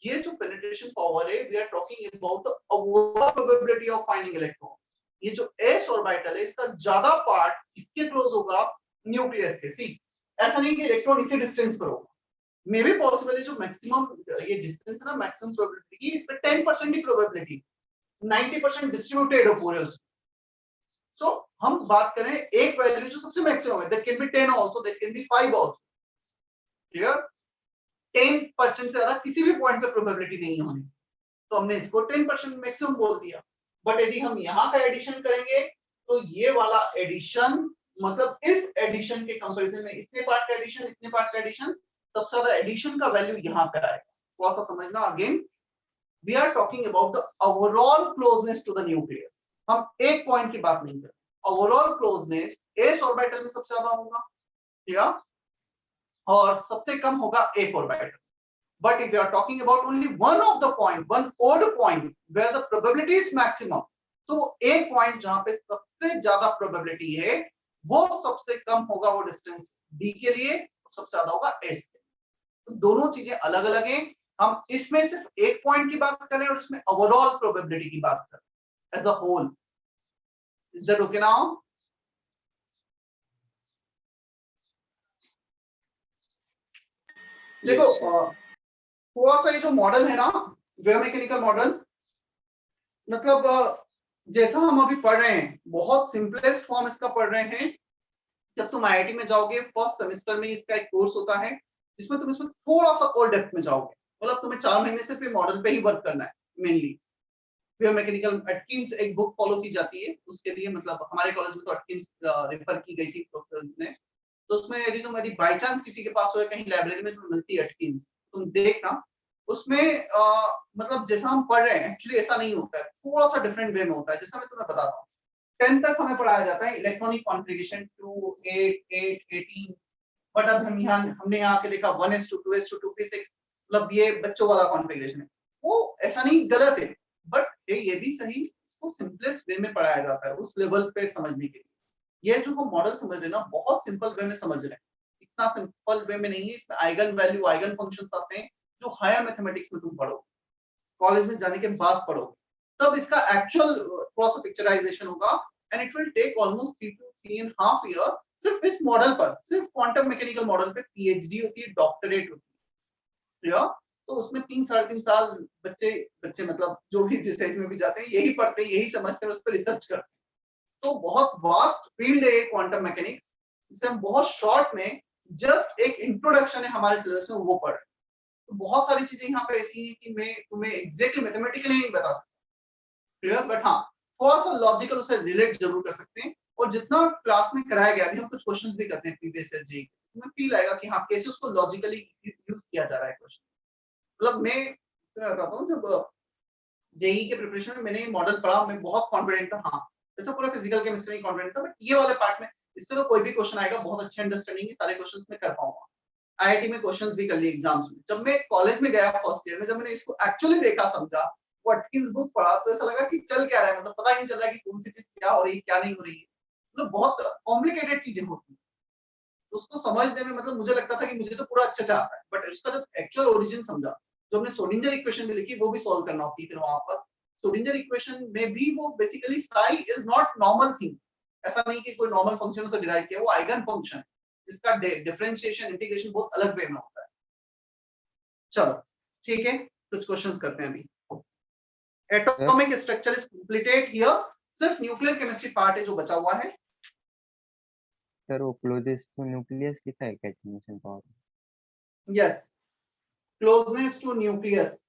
ये जो पेनिट्रेशन पावर है, we are talking about the overall probability of finding electron. ये जो s ऑर्बिटल है, इसका ज्यादा पार्ट किसके क्लोज होगा, न्यूक्लियस के. सी ऐसा नहीं कि इलेक्ट्रॉन इसी डिस्टेंस पर होगा, मे बी पॉसिबल है जो मैक्सिमम ये डिस्टेंस है ना मैक्सिमम प्रोबेबिलिटी की, इस पे 10% ही प्रोबेबिलिटी, 90% डिस्ट्रीब्यूटेड हो पूरे उसमें. सो हम बात करें एक वैल्यू जो सबसे मैक्सिमम है, that can be 10 also, that can be 5 also. Clear? 10% से ज्यादा किसी भी पॉइंट पे प्रोबेबिलिटी नहीं होनी, तो हमने इसको 10% मैक्सिमम बोल दिया. बट यदि हम यहाँ का एडिशन करेंगे तो ये वाला एडिशन, मतलब इस एडिशन के कंपैरिजन में इतने पार्ट का एडिशन, इतने पार्ट का एडिशन, सबसे ज्यादा एडिशन का वैल्यू यहाँ पे आएगा. थोड़ा सा समझना. Again we are talking about the overall closeness to the nucleus. हम एक पॉइंट की बात नहीं कर रहे. ओवरऑल क्लोजनेस s ऑर्बिटल में सबसे ज्यादा होगा, ठीक है, और सबसे कम होगा f orbital. But if you are talking about only one of the point, one odd point where the probability is maximum, so एक point जहां पे सबसे ज्यादा probability है, वो सबसे कम होगा वो डिस्टेंस d के लिए, सबसे ज्यादा होगा s के. तो दोनों चीजें अलग अलग हैं. हम इसमें सिर्फ एक पॉइंट की बात करें और इसमें ओवरऑल प्रोबेबिलिटी की बात करें as a whole. Is that okay now? देखो थोड़ा सा ये जो मॉडल है ना, बायोमेकेनिकल मॉडल, मतलब जैसा हम अभी पढ़ रहे हैं, बहुत सिंपलेस्ट फॉर्म इसका पढ़ रहे हैं. जब तुम आईआईटी में जाओगे फर्स्ट सेमेस्टर में इसका एक कोर्स होता है जिसमें तुम इसमें थोड़ा सा और डेप्थ में जाओगे, मतलब तुम्हें 4 महीने सिर्फ ये मॉडल पे ही वर्क करना है मेनली। बायोमेकेनिकल एटकिंस एक बुक फॉलो की जाती है उसके लिए, मतलब हमारे कॉलेज में तो एटकिंस रेफर की गई थी प्रोफेसर ने, तो उसमें यदि बाई चांस किसी के पास हो कहीं लाइब्रेरी में तुम्हें मिलती है एटकिंस, तुम देखना उसमें मतलब जैसा हम पढ़ रहे हैं एक्चुअली ऐसा नहीं होता है, थोड़ा सा डिफरेंट वे में होता है। जैसा मैं तुम्हें बताता हूँ, 10 तक हमें पढ़ाया जाता है इलेक्ट्रॉनिक कॉन्फ़िगरेशन 2 8 8 18, बट अब हमने यहाँ के देखा 1:2 2:2 2:6, मतलब ये बच्चों वाला कॉन्फ़िगरेशन है। वो ऐसा नहीं गलत है, बट ये भी सही, इसको सिंपलेस्ट वे में पढ़ाया जाता है उस लेवल पे समझने के लिए। ये जो हम मॉडल समझ रहे हैं ना, बहुत सिंपल वे में समझ रहे हैं, इतना सिंपल वे में नहीं है। इसमें आइगन वैल्यू आइगन फंक्शंस आते हैं जो हायर मैथमेटिक्स में तुम पढ़ो, कॉलेज में जाने के बाद पढ़ो, तब इसका एक्चुअल थोड़ा सा पिक्चराइजेशन होगा, and it will take almost 3 to 3.5 year सिर्फ इस मॉडल पर, सिर्फ क्वांटम मैकेनिकल मॉडल पे पीएचडी होती है, डॉक्टरेट होती है। तो उसमें 3-3.5 साल बच्चे बच्चे मतलब जो भी जिस एज में भी जाते हैं यही पढ़ते हैं, यही समझते हैं, उस पर रिसर्च करते हैं। तो बहुत वास्ट फील्ड है क्वांटम मैकेनिक्स, जिसे हम बहुत शॉर्ट में जस्ट एक इंट्रोडक्शन है हमारे सिलेबस में वो पढ़। तो बहुत सारी चीजें यहाँ पे ऐसी हैं कि मैं तुम्हें एग्जैक्टली मैथमेटिकली नहीं बता सकता, क्लियर, बट हाँ थोड़ा सा लॉजिकल उसे रिलेट जरूर कर सकते हैं। और जितना क्लास में कराया गया, अभी हम कुछ क्वेश्चंस भी करते हैं प्रीवियस ईयर जेईई, तुम्हें फील आएगा कि हाँ कैसे उसको लॉजिकली यूज किया जा रहा है क्वेश्चन। मतलब मैं तुम्हें बताता हूँ, जब जेईई के प्रिपरेशन में मैंने ये मॉडल पढ़ा, मैं बहुत कॉन्फिडेंट था, हाँ ऐसा पूरा फिजिकल केमिस्ट्री में कॉन्फिडेंट था, बट ये वाले पार्ट में इससे तो कोई भी क्वेश्चन आएगा बहुत अच्छी अंडरस्टैंडिंग, सारे क्वेश्चंस में कर पाऊंगा। आईआईटी में क्वेश्चंस भी कर लिए एग्जाम्स में। जब मैं कॉलेज में गया फर्स्ट ईयर में, जब मैंने इसको एक्चुअली देखा समझा, वो एटकिंस बुक पढ़ा, तो ऐसा लगा कि चल क्या रहा है, मतलब पता ही नहीं चल रहा है कि कौन सी चीज क्या हो रही है क्या नहीं हो रही है, मतलब बहुत कॉम्प्लिकेटेड चीजें होती हैं। तो उसको समझने में मतलब मुझे लगता था कि मुझे तो पूरा अच्छे से आता है, बट उसका जब एक्चुअल ओरिजिन समझा, जो हमने श्रोडिंगर इक्वेशन भी लिखी वो भी सॉल्व करना होती है फिर वहां पर। श्रोडिंगर इक्वेशन में भी वो basically Sai is not normal thing, ऐसा नहीं कि कोई नॉर्मल फंक्शन से डिराइव किया, वो आइगन फंक्शन है, इसका डिफरेंशिएशन इंटीग्रेशन बहुत अलग वे में होता है। चलो ठीक है, कुछ क्वेश्चंस करते हैं अभी। Atomic structure is completed here, सिर्फ न्यूक्लियर केमिस्ट्री पार्ट है जो बचा हुआ है। सर वो क्लोजेस्ट टू न्यूक्लियस लिखा है क्या atomic power? Yes, closeness to nucleus.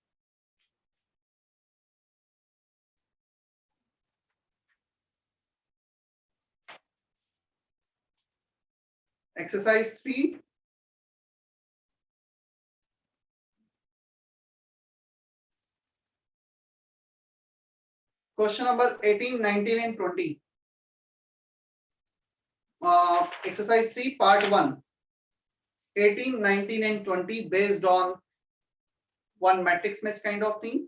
Exercise 3, question number 18, 19 and 20. Exercise 3, part 1. 18, 19 and 20 based on one matrix match kind of thing.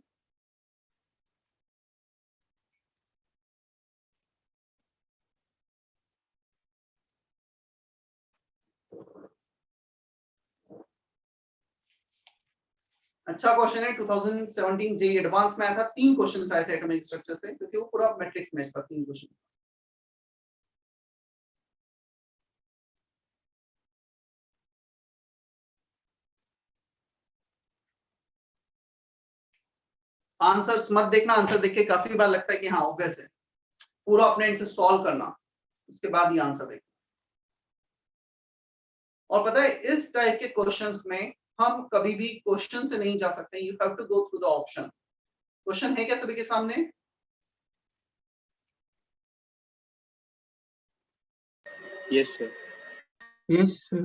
अच्छा क्वेश्चन है, 2017 जेईई एडवांस में आया था, 3 क्वेश्चन आए थे एटॉमिक स्ट्रक्चर से, क्योंकि वो पूरा मैट्रिक्स मैच था, 3 क्वेश्चन। आंसर्स मत देखना, आंसर देख के काफी बार लगता है कि हाँ ऑब्वियस है, पूरा अपने एंड से सॉल्व करना, उसके बाद ही आंसर देखना। और पता है इस टाइप के क्वेश्चंस में हम कभी भी क्वेश्चन से नहीं जा सकते, you have to go through the option. Question है क्या सभी के सामने? Yes sir. Yes, sir.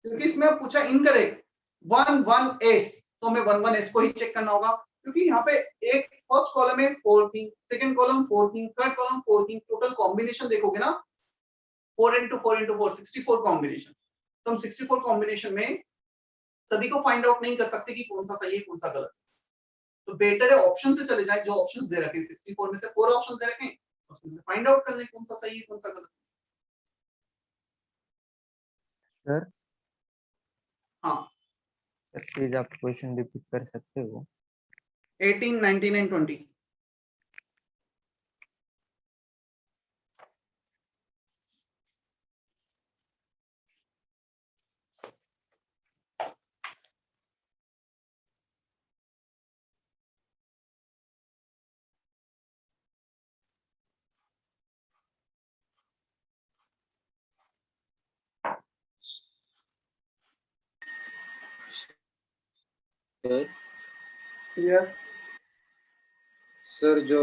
क्योंकि इसमें पूछा इनकरेक्ट 11s, तो हमें 11s को ही चेक करना होगा, क्योंकि यहाँ पे एक फर्स्ट कॉलम है 4 thing, second column 4 thing, third column 4 thing, total combination देखोगे ना 4 into 4 into 4 64 कॉम्बिनेशन। तो हम 64 कॉम्बिनेशन में सभी को फाइंड आउट नहीं कर सकते कि कौन सा सही है कौन सा गलत। तो बेटर है ऑप्शन से चले जाए, जो ऑप्शंस दे रखे 64 में से 4 ऑप्शन दे रखे, उसमें से फाइंड आउट कर ले कौन सा सही है कौन सा गलत। सर हाँ, सर प्लीज आप क्वेश्चन रिपीट कर सकते हो? 18, 19 and 20। सर यस सर जो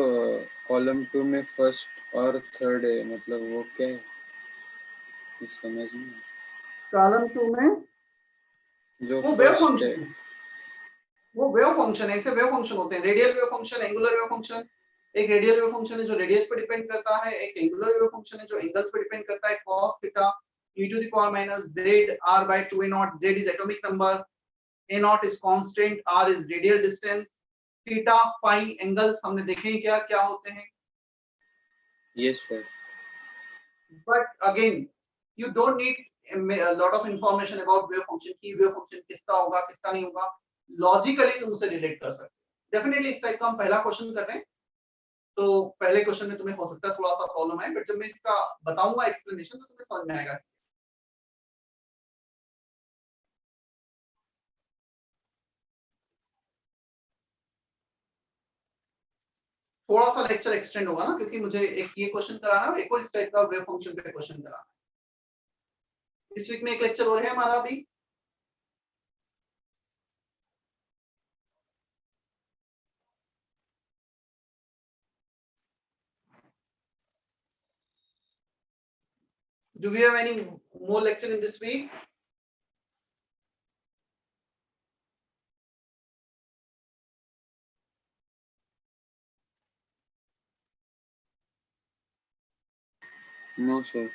कॉलम 2 में फर्स्ट और थर्ड है मतलब वो क्या है, कुछ समझ नहीं आया। कॉलम 2 में जो वो वेव फर्स्ट है, फंक्शन, वो वेव फंक्शन है। ऐसे वेव फंक्शन होते हैं, radial wave function, angular wave function. एक रेडियल वेव फंक्शन है जो रेडियस पे डिपेंड करता है, एक एंगुलर वेव फंक्शन है जो एंगल्स पे डिपेंड करता है। cos theta e to the power minus z r by 2 a naught, z is atomic number, a naught is constant, r is radial distance, theta phi angles हमने देखे हैं क्या क्या होते हैं। Yes sir. But again you don't need a lot of information about wave function की wave function किसका होगा किसका नहीं होगा, लॉजिकली तुम उसे रिलेट कर सकते हो। डेफिनेटली इस टाइप का हम पहला क्वेश्चन कर रहे हैं, तो पहले क्वेश्चन में तुम्हें हो सकता है थोड़ा सा प्रॉब्लम है, बट जब मैं इसका बताऊंगा एक्सप्लेनेशन तो तुम्हें समझ में आएगा। थोड़ा सा लेक्चर एक्सटेंड होगा ना, क्योंकि मुझे एक ये क्वेश्चन कराना है और एक और इस टाइप का वेव फंक्शन पे क्वेश्चन कराना है। इस वीक में एक लेक्चर और है हमारा अभी। Do we have any more lecture in this week? No sir.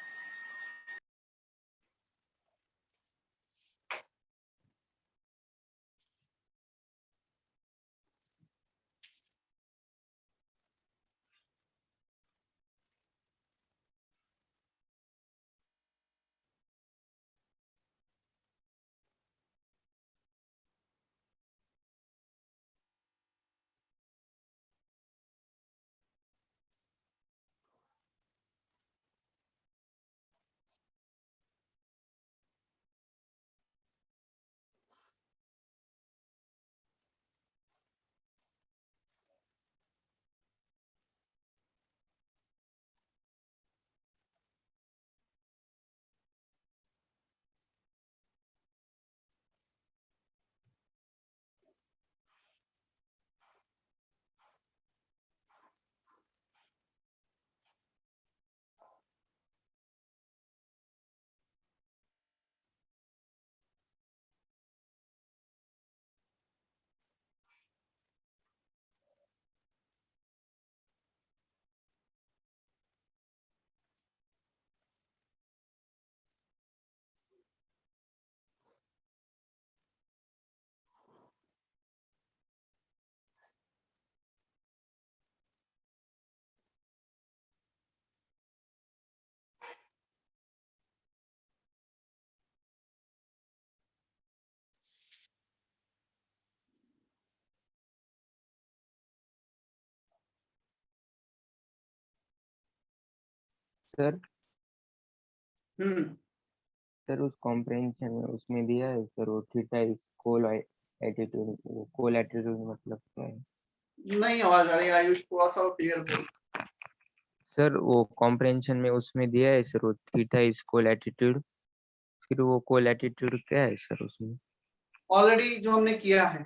Sir hmm sir उस कॉम्प्रिहेंशन में उसमें दिया है सर वो थीटा इज कोल एटीट्यूड, वो कोल एटीट्यूड मतलब क्या है? नहीं आवाज आ रही है आयुष, थोड़ा सा क्लियर बोल। सर वो कॉम्प्रिहेंशन में उसमें दिया है सर वो थीटा इज कोल एटीट्यूड, फिर वो कोल एटीट्यूड क्या है सर उसमें? ऑलरेडी जो हमने किया है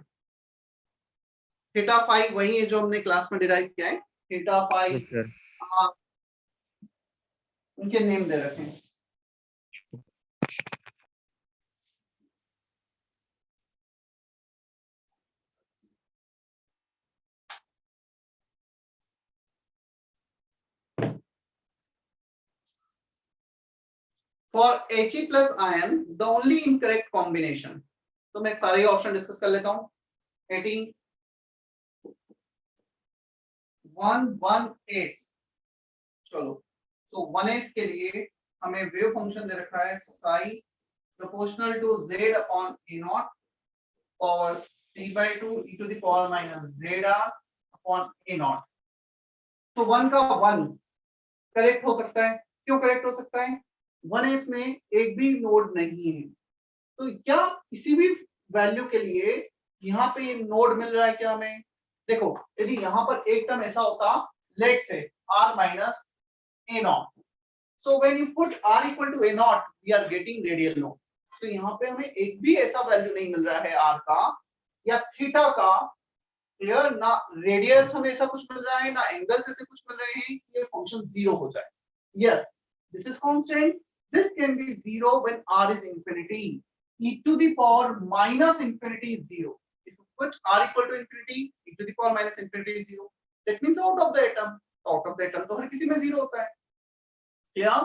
थीटा फाई वही है जो हमने क्लास में डिराइव किया है। Theta phi yes sir. उनके नेम दे रखे हैं। For He plus ion, the only incorrect combination, तो मैं सारे ऑप्शन डिस्कस कर लेता हूँ। 18 1s, चलो तो 1s के लिए हमें वेव फंक्शन दे रखा है psi proportional to z upon a naught और 3/2 e to the power minus zr upon a naught। तो 1 का 1 करेक्ट हो सकता है। क्यों करेक्ट हो सकता है? 1s में एक भी नोड नहीं है, तो क्या किसी भी वैल्यू के लिए यहाँ पे ये नोड मिल रहा है क्या हमें? देखो यदि यहाँ पर एक टर्म ऐसा होता, लेट से r minus a naught, so when you put r equal to a naught we are getting radial node। तो यहाँ पे हमें एक भी ऐसा वैल्यू नहीं मिल रहा है r का या थीटा का, क्लियर ना, रेडियस हमें ऐसा कुछ मिल रहा है ना एंगल्स ऐसे कुछ मिल रहे हैं कि ये फंक्शन जीरो हो जाए. Yes, this is constant. This can be zero when r is infinity. e to the power minus infinity is zero. If you put r equal to infinity, e to the power minus infinity is zero. That means out of the atom. Out of the atom तो हर किसी में जीरो होता है. क्या?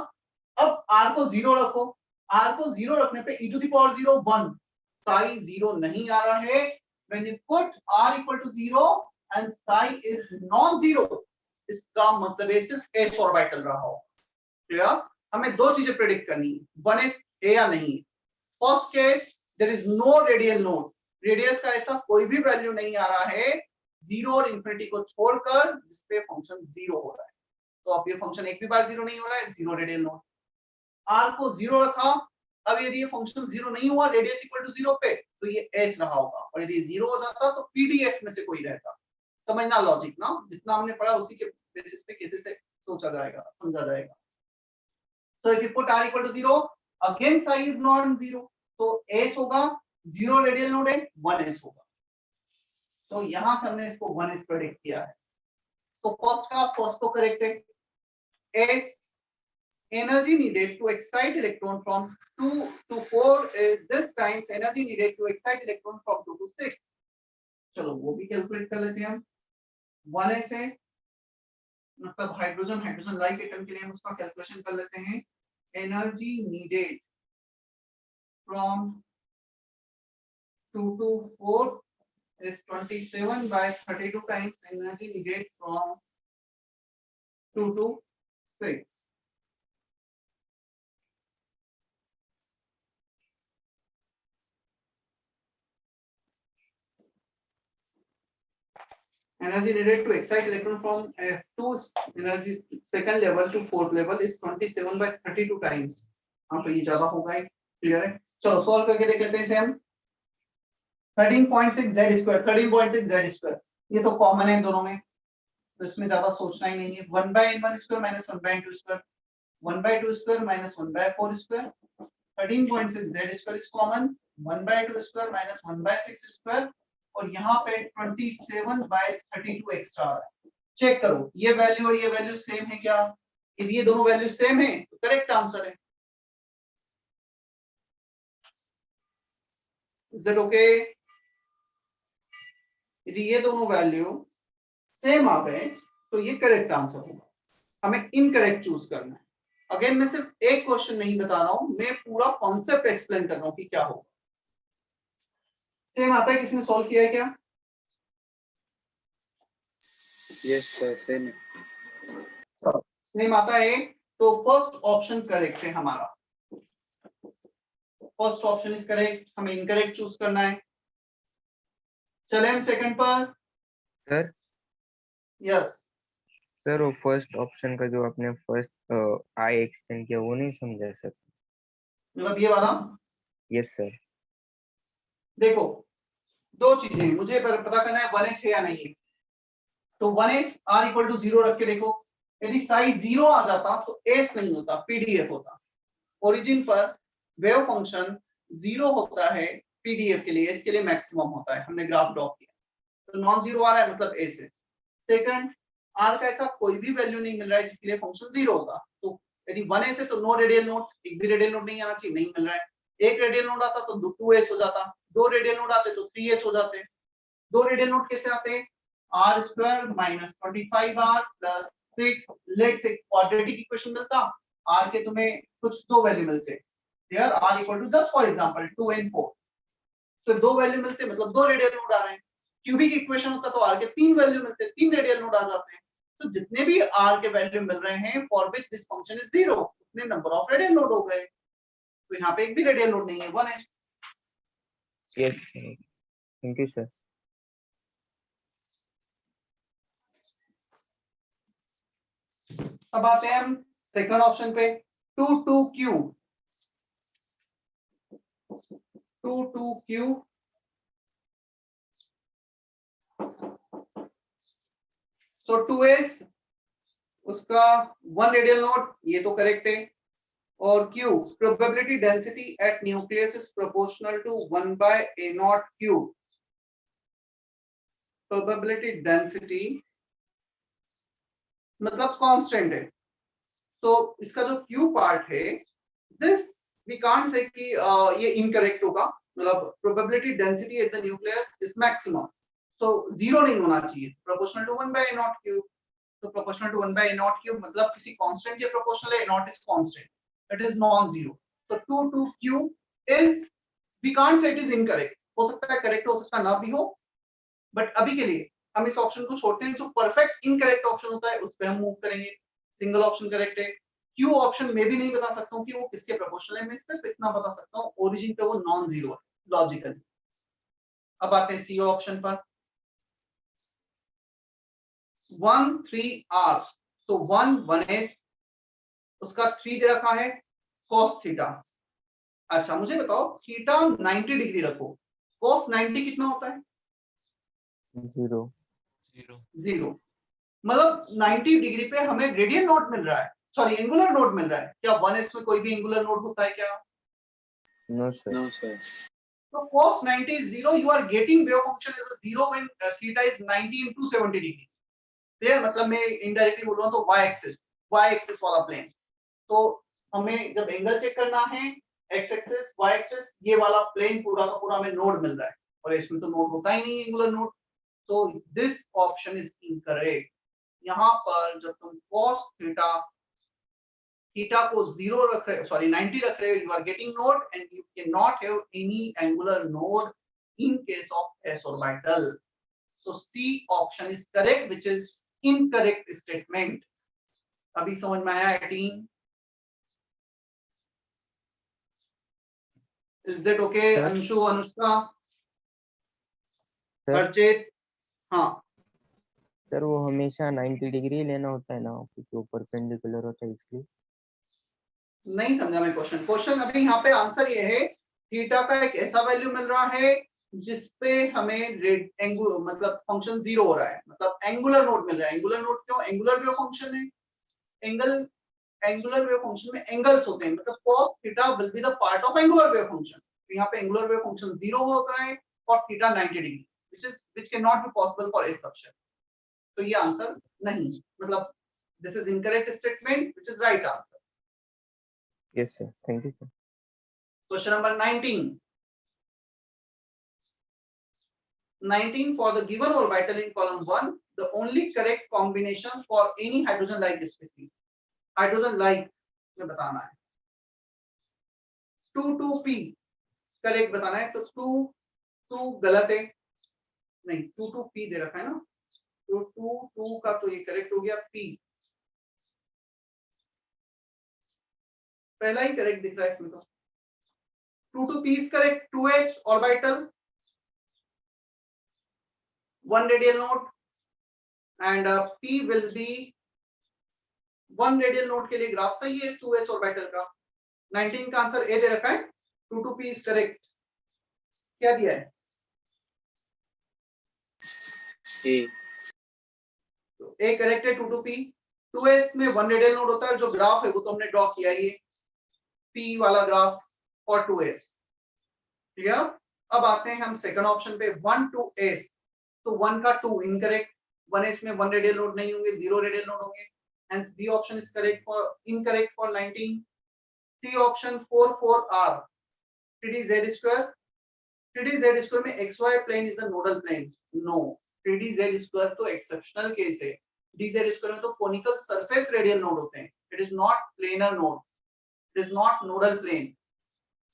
अब r को जीरो रखो. r को जीरो रखने पे e to the power 0 1. psi zero नहीं आ रहा है. When you put r equal to 0 and psi is non-zero, इसका मतलब है सिर्फ s ऑर्बिटल रहा हो. क्लियर? हमें दो चीजें प्रेडिक्ट करनी है. वन इज है या नहीं. First case, there is no radial node. Radius का ऐसा कोई भी वैल्यू नहीं आ रहा है जीरो और इंफिनिटी को छोड़कर जिसपे फंक्शन जीरो हो रहा है. तो अब ये फंक्शन एक भी बार जीरो नहीं हो रहा है, जीरो रेडियल नोड. r को जीरो रखा. अब यदि ये फंक्शन जीरो नहीं हुआ रेडियस इक्वल टू जीरो पे, तो ये s रहा होगा. और यदि जीरो हो जाता तो pdf में से कोई रहता. समझना लॉजिक ना, जितना हमने पढ़ा उसी के बेसिस पे कैसे से सोचा जाएगा, समझा जाएगा. So if you put r equal to 0, again psi is non-zero, तो s होगा, जीरो रेडियल नोड है, 1s होगा. तो यहां से हमने इसको 1s प्रेडिक्ट किया है. तो फर्स्ट तो करेक्ट है. s energy needed to excite electron from 2 to 4 is this times energy needed to excite electron from 2 to 6. चलो वो भी कैलकुलेट कर लेते हैं हम. 1s है मतलब हाइड्रोजन लाइट एटम के लिए हम उसका कैलकुलेशन कर लेते हैं. Energy needed from 2 to 4 is 27 by 32 times energy needed from 2 to 6. Energy needed to excite electron from two energy second level to fourth level is 27 by 32 times. हाँ तो ये ज्यादा होगा ही. क्लियर है. चलो सॉल्व करके देख लेते हैं इसे हम. 13.6 z स्क्वायर, 13.6 z स्क्वायर ये तो कॉमन है दोनों में, तो इसमें ज्यादा सोचना ही नहीं है. 1 by n1 square minus 1 by n2 square, 1 by 2 square minus 1 by 4 square. 13.6 z square is common. 1 by 2 square minus 1 by 6 square. और यहाँ पे 27 by 32 एक्स्ट्रा आ रहा है. चेक करो ये वैल्यू और ये वैल्यू सेम है क्या. यदि ये दोनों वैल्यू सेम है तो करेक्ट आंसर है. Is that okay? यदि ये दोनों वैल्यू सेम आ गए तो ये करेक्ट आंसर होगा. हमें इनकरेक्ट चूज करना है. अगेन मैं सिर्फ एक क्वेश्चन नहीं बता रहा हूं, मैं पूरा कॉन्सेप्ट एक्सप्लेन कर रहा हूं कि क्या होगा. सेम आता है, किसी ने सॉल्व किया है क्या? Yes sir, same. सेम आता है तो फर्स्ट ऑप्शन करेक्ट है हमारा. First option is correct. हमें इनकरेक्ट चूज करना है. चले हम सेकंड पर. सर यस सर वो फर्स्ट ऑप्शन का जो आपने फर्स्ट आई एक्सटेंड किया वो नहीं समझा सर. मतलब ये वाला. Yes sir. देखो दो चीजें मुझे पता करना है, 1s है या नहीं है. तो 1s r इक्वल टू 0 रख के देखो. यदि साइज 0 आ जाता तो s नहीं होता, pdf होता. ओरिजिन पर वेव फंक्शन 0 होता है pdf के लिए, इसके लिए मैक्सिमम होता है. हमने ग्राफ ड्रॉ किया तो नॉन जीरो आ रहा है मतलब s है. सेकंड, r का ऐसा कोई भी वैल्यू नहीं मिल रहा है जिसके लिए फंक्शन 0 होगा. तो यदि 1s है तो नो रेडियल नोड, एक भी रेडियल नोड नहीं आना चाहिए, नहीं मिल रहा है. एक रेडियल नोड आता तो 2s हो जाता, दो रेडियल नोड आते तो 3s हो जाते. दो रेडियल नोड कैसे आते हैं? r square minus 25r plus 6. Let's say quadratic equation मिलता. r के तुम्हें कुछ दो वैल्यू मिलते. Here r equal to just for example 2 and 4. तो दो वैल्यू मिलते मतलब दो रेडियल नोड आ रहे हैं. क्यूबिक इक्वेशन होता तो r के तीन वैल्यू मिलते, तीन रेडियल नोड आ जाते हैं. तो जितने भी r के वैल्यू मिल रहे हैं for which this function is 0, उतने नंबर ऑफ रेडियल नोड हो गए. तो यहाँ पे एक भी रेडियल नोड नहीं है, 1s. Yes thank you sir. अब आते हैं हम सेकंड ऑप्शन पे. 2 2 q. तो 2s उसका 1 रेडियल नोड, ये तो करेक्ट है. और q probability density at nucleus is proportional to 1 by a0 cube. Probability density मतलब कांस्टेंट है, तो इसका जो Q पार्ट है दिस वी कांट से कि ये इनकरेक्ट होगा, मतलब probability density at the nucleus is maximum, तो जीरो नहीं होना चाहिए, proportional to 1 by a naught cube, तो proportional to 1 by a naught cube मतलब किसी कांस्टेंट के प्रोपोर्शनल है, a naught is constant, it is non zero, so 2 to Q is we can't say it is incorrect, हो सकता है करेक्ट हो सकता ना भी हो, बट अभी के लिए हम इस ऑप्शन को छोड़ते हैं, जो परफेक्ट इनकरेक्ट ऑप्शन होता है उस पे हम मूव करेंगे, सिंगल ऑप्शन करेक्ट है, क्यू ऑप्शन में भी नहीं बता सकता हूँ कि वो किसके प्रोपोर्शनल है, मैं सिर्फ इतना बता सकता हूँ ओरिजिन पे वो नॉन जीरो है लॉजिकली। अब आते हैं सी ऑप्शन पर, 1 3 R, तो 1 1s उसका 3 दे रखा है cos थीटा। अच्छा मुझे बताओ थीटा 90 डिग्री रखो, cos 90 कितना होता है? 0 जीरो, मतलब 90 डिग्री पे हमें रेडियन नोड मिल रहा है, सॉरी एंगुलर नोड मिल रहा है, क्या 1s में कोई भी एंगुलर नोड होता है क्या? No sir. No, sir. So cos 90 is 0, you are getting wave function as a 0 when theta is 90 into 70 degree. There मतलब मैं indirectly बोल रहा हूँ तो y axis वाला प्लेन, तो हमें जब एंगल चेक करना है x axis y axis ये वाला प्लेन पूरा का पूरा हमें नोड मिल रहा है, और इसमें तो नोड होता ही नहीं है एंगुलर नोड, तो दिस ऑप्शन इज इनकरेक्ट। यहाँ पर जब तुम cos थीटा को 0 रख रहे, सॉरी 90 रख रहे हो, you are getting node and you can not have any angular node in case of s orbital, so C option is correct which is incorrect statement। अभी समझ में आया team? Is that okay? Sir? Anshu, Anushka, Sir? Archit? हाँ सर वो हमेशा 90 डिग्री लेना होता है ना, क्योंकि वो परपेंडिकुलर होता है इसलिए। नहीं समझा मैं क्वेश्चन। क्वेश्चन अभी यहाँ पे आंसर ये है, थीटा का एक ऐसा वैल्यू मिल रहा है जिसपे हमें रेड एंगुलर मतलब फंक्शन 0 हो रहा है, मतलब एंगुलर नोड मिल रहा है। एंगुलर नोड क्यों? एंगुलर वेव फंक्शन है, एंगुलर वेव फंक्शन में एंगल्स होते हैं, मतलब cos theta will be the part of angular wave function, तो यहाँ पे एंगुलर वेव फंक्शन 0 होता है और theta 90 degree, which cannot be possible for S subset, तो ये आंसर नहीं, मतलब this is incorrect statement which is right answer। Yes sir, thank you sir. Question number 19 for the given orbital in column 1, the only correct combination for any hydrogen like species, hydrogen like में बताना है, 2 2p करेक्ट बताना है, तो 2 2 गलत है, नहीं 2 2p दे रखा है ना, तो 2 2 का तो ये करेक्ट हो गया, p पहला ही करेक्ट दिख रहा है इसमें, तो 2 2p is correct, 2s orbital 1 radial node and p will be 1 radial node के लिए ग्राफ सही है 2s orbital का। 19 का आंसर ए दे रखा है, 2 2p is correct। क्या दिया है? A. तो ए करेक्ट है 2 2p, 2s में 1 रेडियल नोड होता है, जो ग्राफ है वो तो हमने ड्रॉ किया, ये p वाला ग्राफ और 2s क्लियर। अब आते हैं हम सेकंड ऑप्शन पे 1 2s, तो 1 का 2 इनकरेक्ट, 1s में 1 रेडियल नोड नहीं होंगे, 0 रेडियल नोड होंगे, hence b option is correct for incorrect for 19। c option 4 4r 3d z square, 3d z square में xy plane is the nodal plane, no 3d z square तो exceptional केस है, dz square में तो conical surface radial node होते हैं, it is not planar node, it is not nodal plane,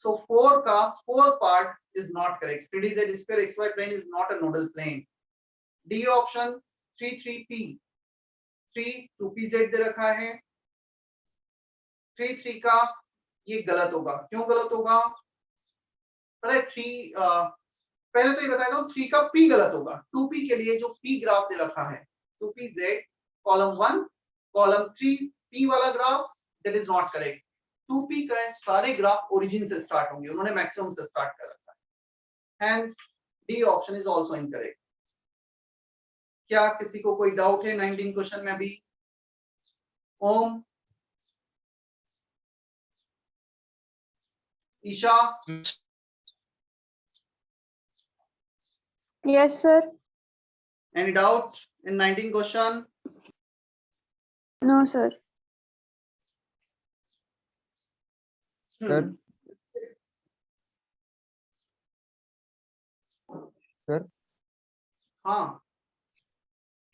so 4 का 4 part is not correct, 3d z square xy plane is not a nodal plane। d option 3 3p, 3 2pz दे रखा है, 3 3 का ये गलत होगा, क्यों गलत होगा पता है? 3 पहले तो ये बताया दो, 3 का p गलत होगा, 2p के लिए जो p ग्राफ दे रखा है 2pz कॉलम 1 कॉलम 3 p वाला graph that is not correct, 2p का सारे ग्राफ ओरिजिन से स्टार्ट होंगे, उन्होंने मैक्सिमम से स्टार्ट कर रखा है, hence D option is also incorrect. क्या किसी को कोई डाउट है 19 क्वेश्चन में? अभी ओम, Isha, Yes, sir. Any doubt in 19 question? No, sir. Sir? Hmm. Sir हाँ,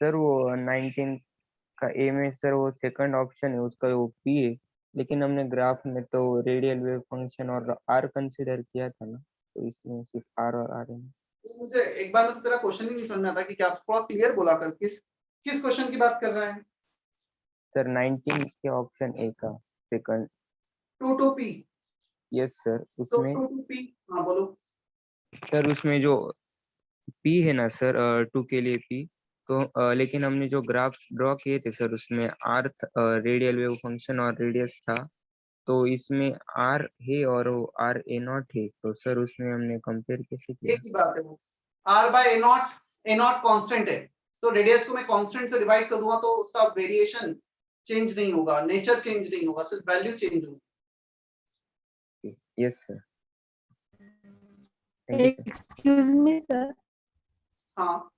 सर वो 19 का ए में सर वो सेकंड ऑप्शन है उसका वो पी है, लेकिन हमने ग्राफ में तो रेडियल वेव फंक्शन और आर कंसीडर किया था ना, तो इसमें सिर्फ आर और आर है। तो मुझे एक बार में तो तेरा क्वेश्चन ही नहीं समझ में आता कि क्या, थोड़ा क्लियर बोला कर, किस किस क्वेश्चन की बात कर रहा है? सर 19 के ऑप्शन ए का सेकंड। 2 p। यस सर, तो उसमें 2 p, हाँ बोलो। सर उसमें जो पी है ना सर, 2 के लिए पी, तो लेकिन हमने जो ग्राफ ड्रॉ किए थे सर उसमें आर रेडियल वेव फंक्शन और रेडियस था, तो इसमें आर है और वो आर ए नॉट है, तो सर उसमें हमने कंपेयर कैसे किया? एक ही बात है वो, r by a not constant है, तो रेडियस को मैं कांस्टेंट से डिवाइड कर दूंगा तो उसका वेरिएशन चेंज नहीं होगा, नेचर चेंज नहीं होगा, सिर्फ वैल्यू चेंज होगी। Yes sir, thank you sir. Excuse me sir, हाँ,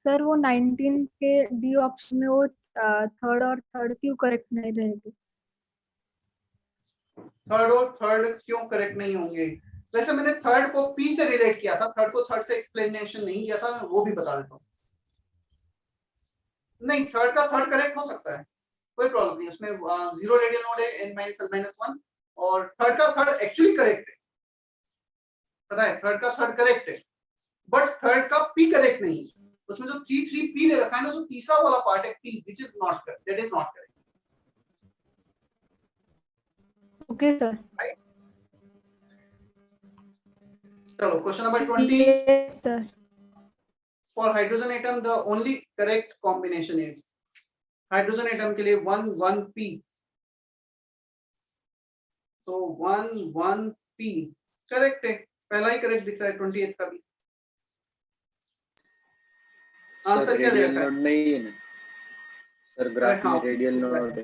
सर वो 19 के डी ऑप्शन में वो थर्ड और थर्ड क्यों करेक्ट नहीं रहेगी? थर्ड और थर्ड क्यों करेक्ट नहीं होंगे? वैसे मैंने थर्ड को p से रिलेट किया था, थर्ड को थर्ड से एक्सप्लेनेशन नहीं किया था, मैं वो भी बता देता हूँ। नहीं, थर्ड का थर्ड करेक्ट हो सकता है, कोई प्रॉब्लम नहीं, उसमें जीरो रेडियल नोड है n-l-1, और थर्ड का थर्ड एक्चुअली करेक्ट है, पता है, थर्ड का थर्ड करेक्ट है, बट थर्ड का p करेक्ट नहीं है। उसमें जो 3 दे रखा है ना, जो तीसरा वाला पार्ट है p, which is not correct, that is not correct। Okay sir. चलो question number 20। Yes sir. For hydrogen atom, the only correct combination is hydrogen atom के लिए 1,1p, तो 1,1p करेक्ट है, पहला ही करेक्ट दिख रहा है 28 का भी। सर आंसर क्या दे रेडियल रखा है? नोड नहीं है ना सर, ग्राफ हाँ, में रेडियल नोड है।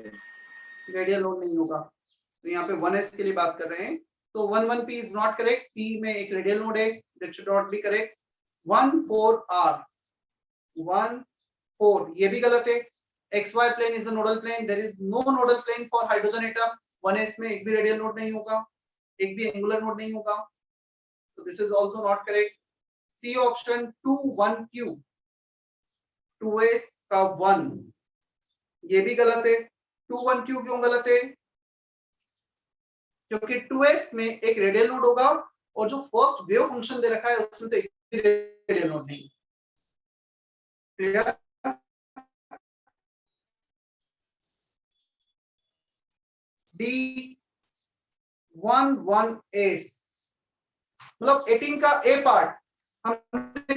रेडियल नोड नहीं होगा, तो यहाँ पे 1s के लिए बात कर रहे हैं, तो 1,1p is not correct, p में एक रेडियल नोड है, that should not be correct. 1,4r, 1,4 ये भी गलत है। XY plane is the nodal plane, there is no nodal plane for hydrogen atom। 1s में एक भी रेडियल नोड नहीं होगा, एक भी एंगुलर नोड नहीं होगा, so this is also not correct। C option 2,1q, 2s का 1 ये भी गलत है। 2,1q क्यों गलत है? क्योंकि 2s में एक रेडियल नोड होगा, और जो फर्स्ट वेव फंक्शन दे रखा है उसमें तो एक भी रेडियल नोड नहीं। क्लियर? D 1,1s मतलब 18 का ए पार्ट हमने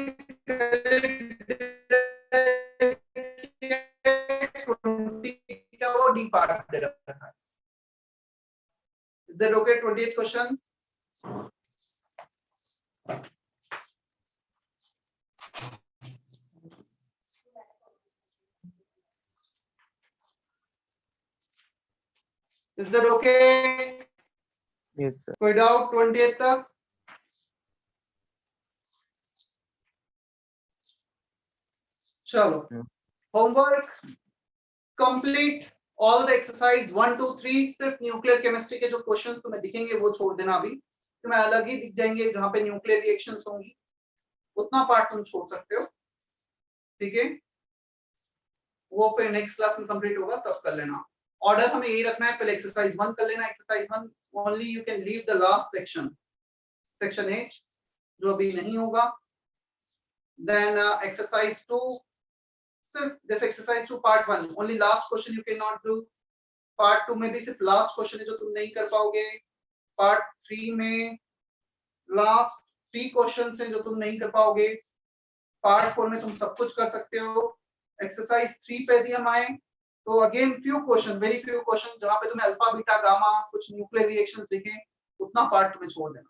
20 का वो डी पार्ट दे रखा है। Is that okay? 28th question. Is that okay? Yes sir. कोई डाउट 28th तक? चलो, homework complete all the exercise 1 2 3। सिर्फ न्यूक्लियर केमिस्ट्री के जो क्वेश्चंस तुम्हें दिखेंगे वो छोड़ देना, अभी तुम्हें अलग ही दिख जाएंगे जहां पे न्यूक्लियर रिएक्शंस होंगी, उतना पार्ट तुम छोड़ सकते हो, ठीक है? वो फिर नेक्स्ट क्लास में कंप्लीट होगा तब कर लेना। ऑर्डर हमें यही रखना है, पहले एक्सरसाइज 1 कर लेना, exercise 1 only you can leave the last section, section H जो अभी नहीं होगा। देन एक्सरसाइज 2, सिर्फ जैसे exercise 2 part 1 only last question you can not do, part 2 में भी सिर्फ लास्ट क्वेश्चन है जो तुम नहीं कर पाओगे, पार्ट 3 में लास्ट 3 क्वेश्चन है जो तुम नहीं कर पाओगे, पार्ट 4 में तुम सब कुछ कर सकते हो। एक्सरसाइज 3 पे यदि हम आए तो again few question, very few question जहां पे तुम्हें अल्फा बीटा गामा कुछ न्यूक्लियर रिएक्शंस दिखे, उतना पार्ट तुम्हें छोड़ देना,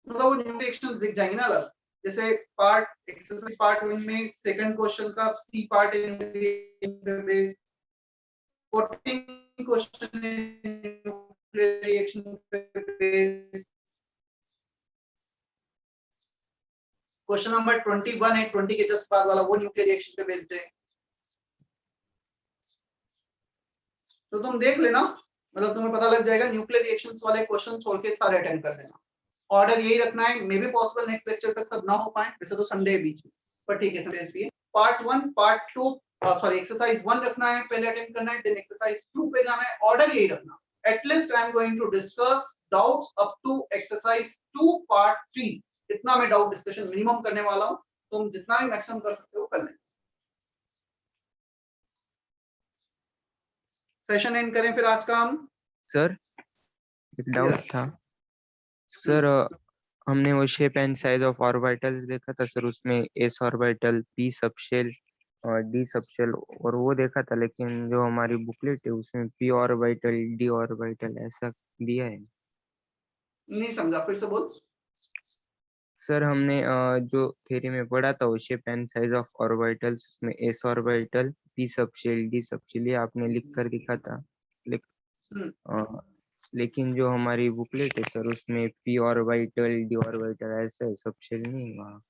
मतलब वो न्यूक्लियर रिएक्शंस दिख जाएंगे ना अलग। जैसे पार्ट एक्सरसाइज पार्ट 1 में सेकंड क्वेश्चन का C part base, 14 question nuclear reaction base, question number 21 है, 20 के जस्ट बाद वाला, वो न्यूक्लियर रिएक्शन पे बेस्ड है। तो तुम देख लेना, मतलब तुम्हें पता लग जाएगा। न्यूक्लियर रिएक्शंस वाले क्वेश्चन छोड़ के सारे अटेंड कर लेना। ऑर्डर यही रखना है, may be possible next lecture तक सब ना हो पाए, वैसे तो संडे बीच में, पर ठीक है, संडे भी है। पार्ट 1 पार्ट 2 सॉरी एक्सरसाइज 1 रखना है, पहले अटेंड करना है, देन एक्सरसाइज 2 पे जाना है। ऑर्डर यही रखना। At least I am going to discuss doubts up to exercise 2 part 3, इतना मैं डाउट डिस्कशन मिनिमम करने वाला हूं। तुम जितना भी मैक्सिमम कर सकते हो कर लें। सेशन एंड करें फिर आज का हम। सर एक डाउट Yes. था सर, हमने वो shape and size of orbitals देखा था सर, उसमें एस ऑर्बिटल, पी सबशेल और डी सबशेल और वो देखा था, लेकिन जो हमारी बुकलेट है उसमें पी ऑर्बिटल, डी ऑर्बिटल ऐसा दिया है। नहीं समझा, फिर से बोल। सर हमने जो थ्योरी में पढ़ा था वो shape and size of orbitals, उसमें s orbital, p subshell, d subshell ये आपने लिख कर दिखा था, लेकिन जो हमारी बुकलेट है सर उसमें पी ऑर्बिटल, डी ऑर्बिटल ऐसा है, सबशेल नहीं है वहाँ।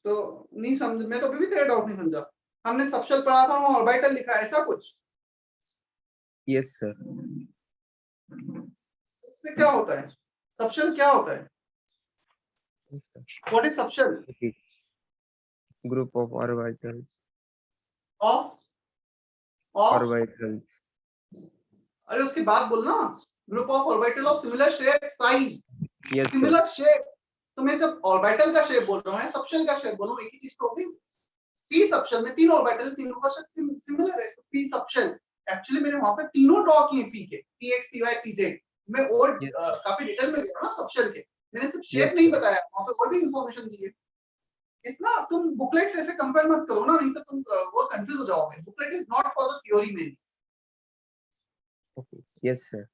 तो नहीं समझ, मैं तो अभी भी तेरा डाउट नहीं समझा। हमने सबशेल पढ़ा था, वहाँ ऑर्बिटल लिखा है, ऐसा कुछ? Yes sir. इससे क्या होता है? सबशेल क्या होता है? What is subshell? Group of orbitals. Of orbitals. अरे उसके बाद बोलना। Group of orbital of similar shape size. Yes sir. Similar shape. तो मैं जब ऑर्बिटल का शेप बोल रहा हूँ, सबशेल का शेप बोल रहा हूँ, एक ही चीज तो होगी। पी सबशेल में 3 ऑर्बिटल, तीनों का शेप सिमिलर है, तो पी सबशेल। एक्चुअली मैंने वहां पे तीनों ड्रॉ किए पी के, px py pz। मैं और काफी डिटेल में गया ना सबशेल के, मैंने सिर्फ शेप नहीं बताया, वहां पे और भी इंफॉर्मेशन दी है। इतना तुम बुकलेट से ऐसे कंपेयर मत करो ना, नहीं तो तुम वो कंफ्यूज हो जाओगे। Booklet is not for the theory में। Yes sir.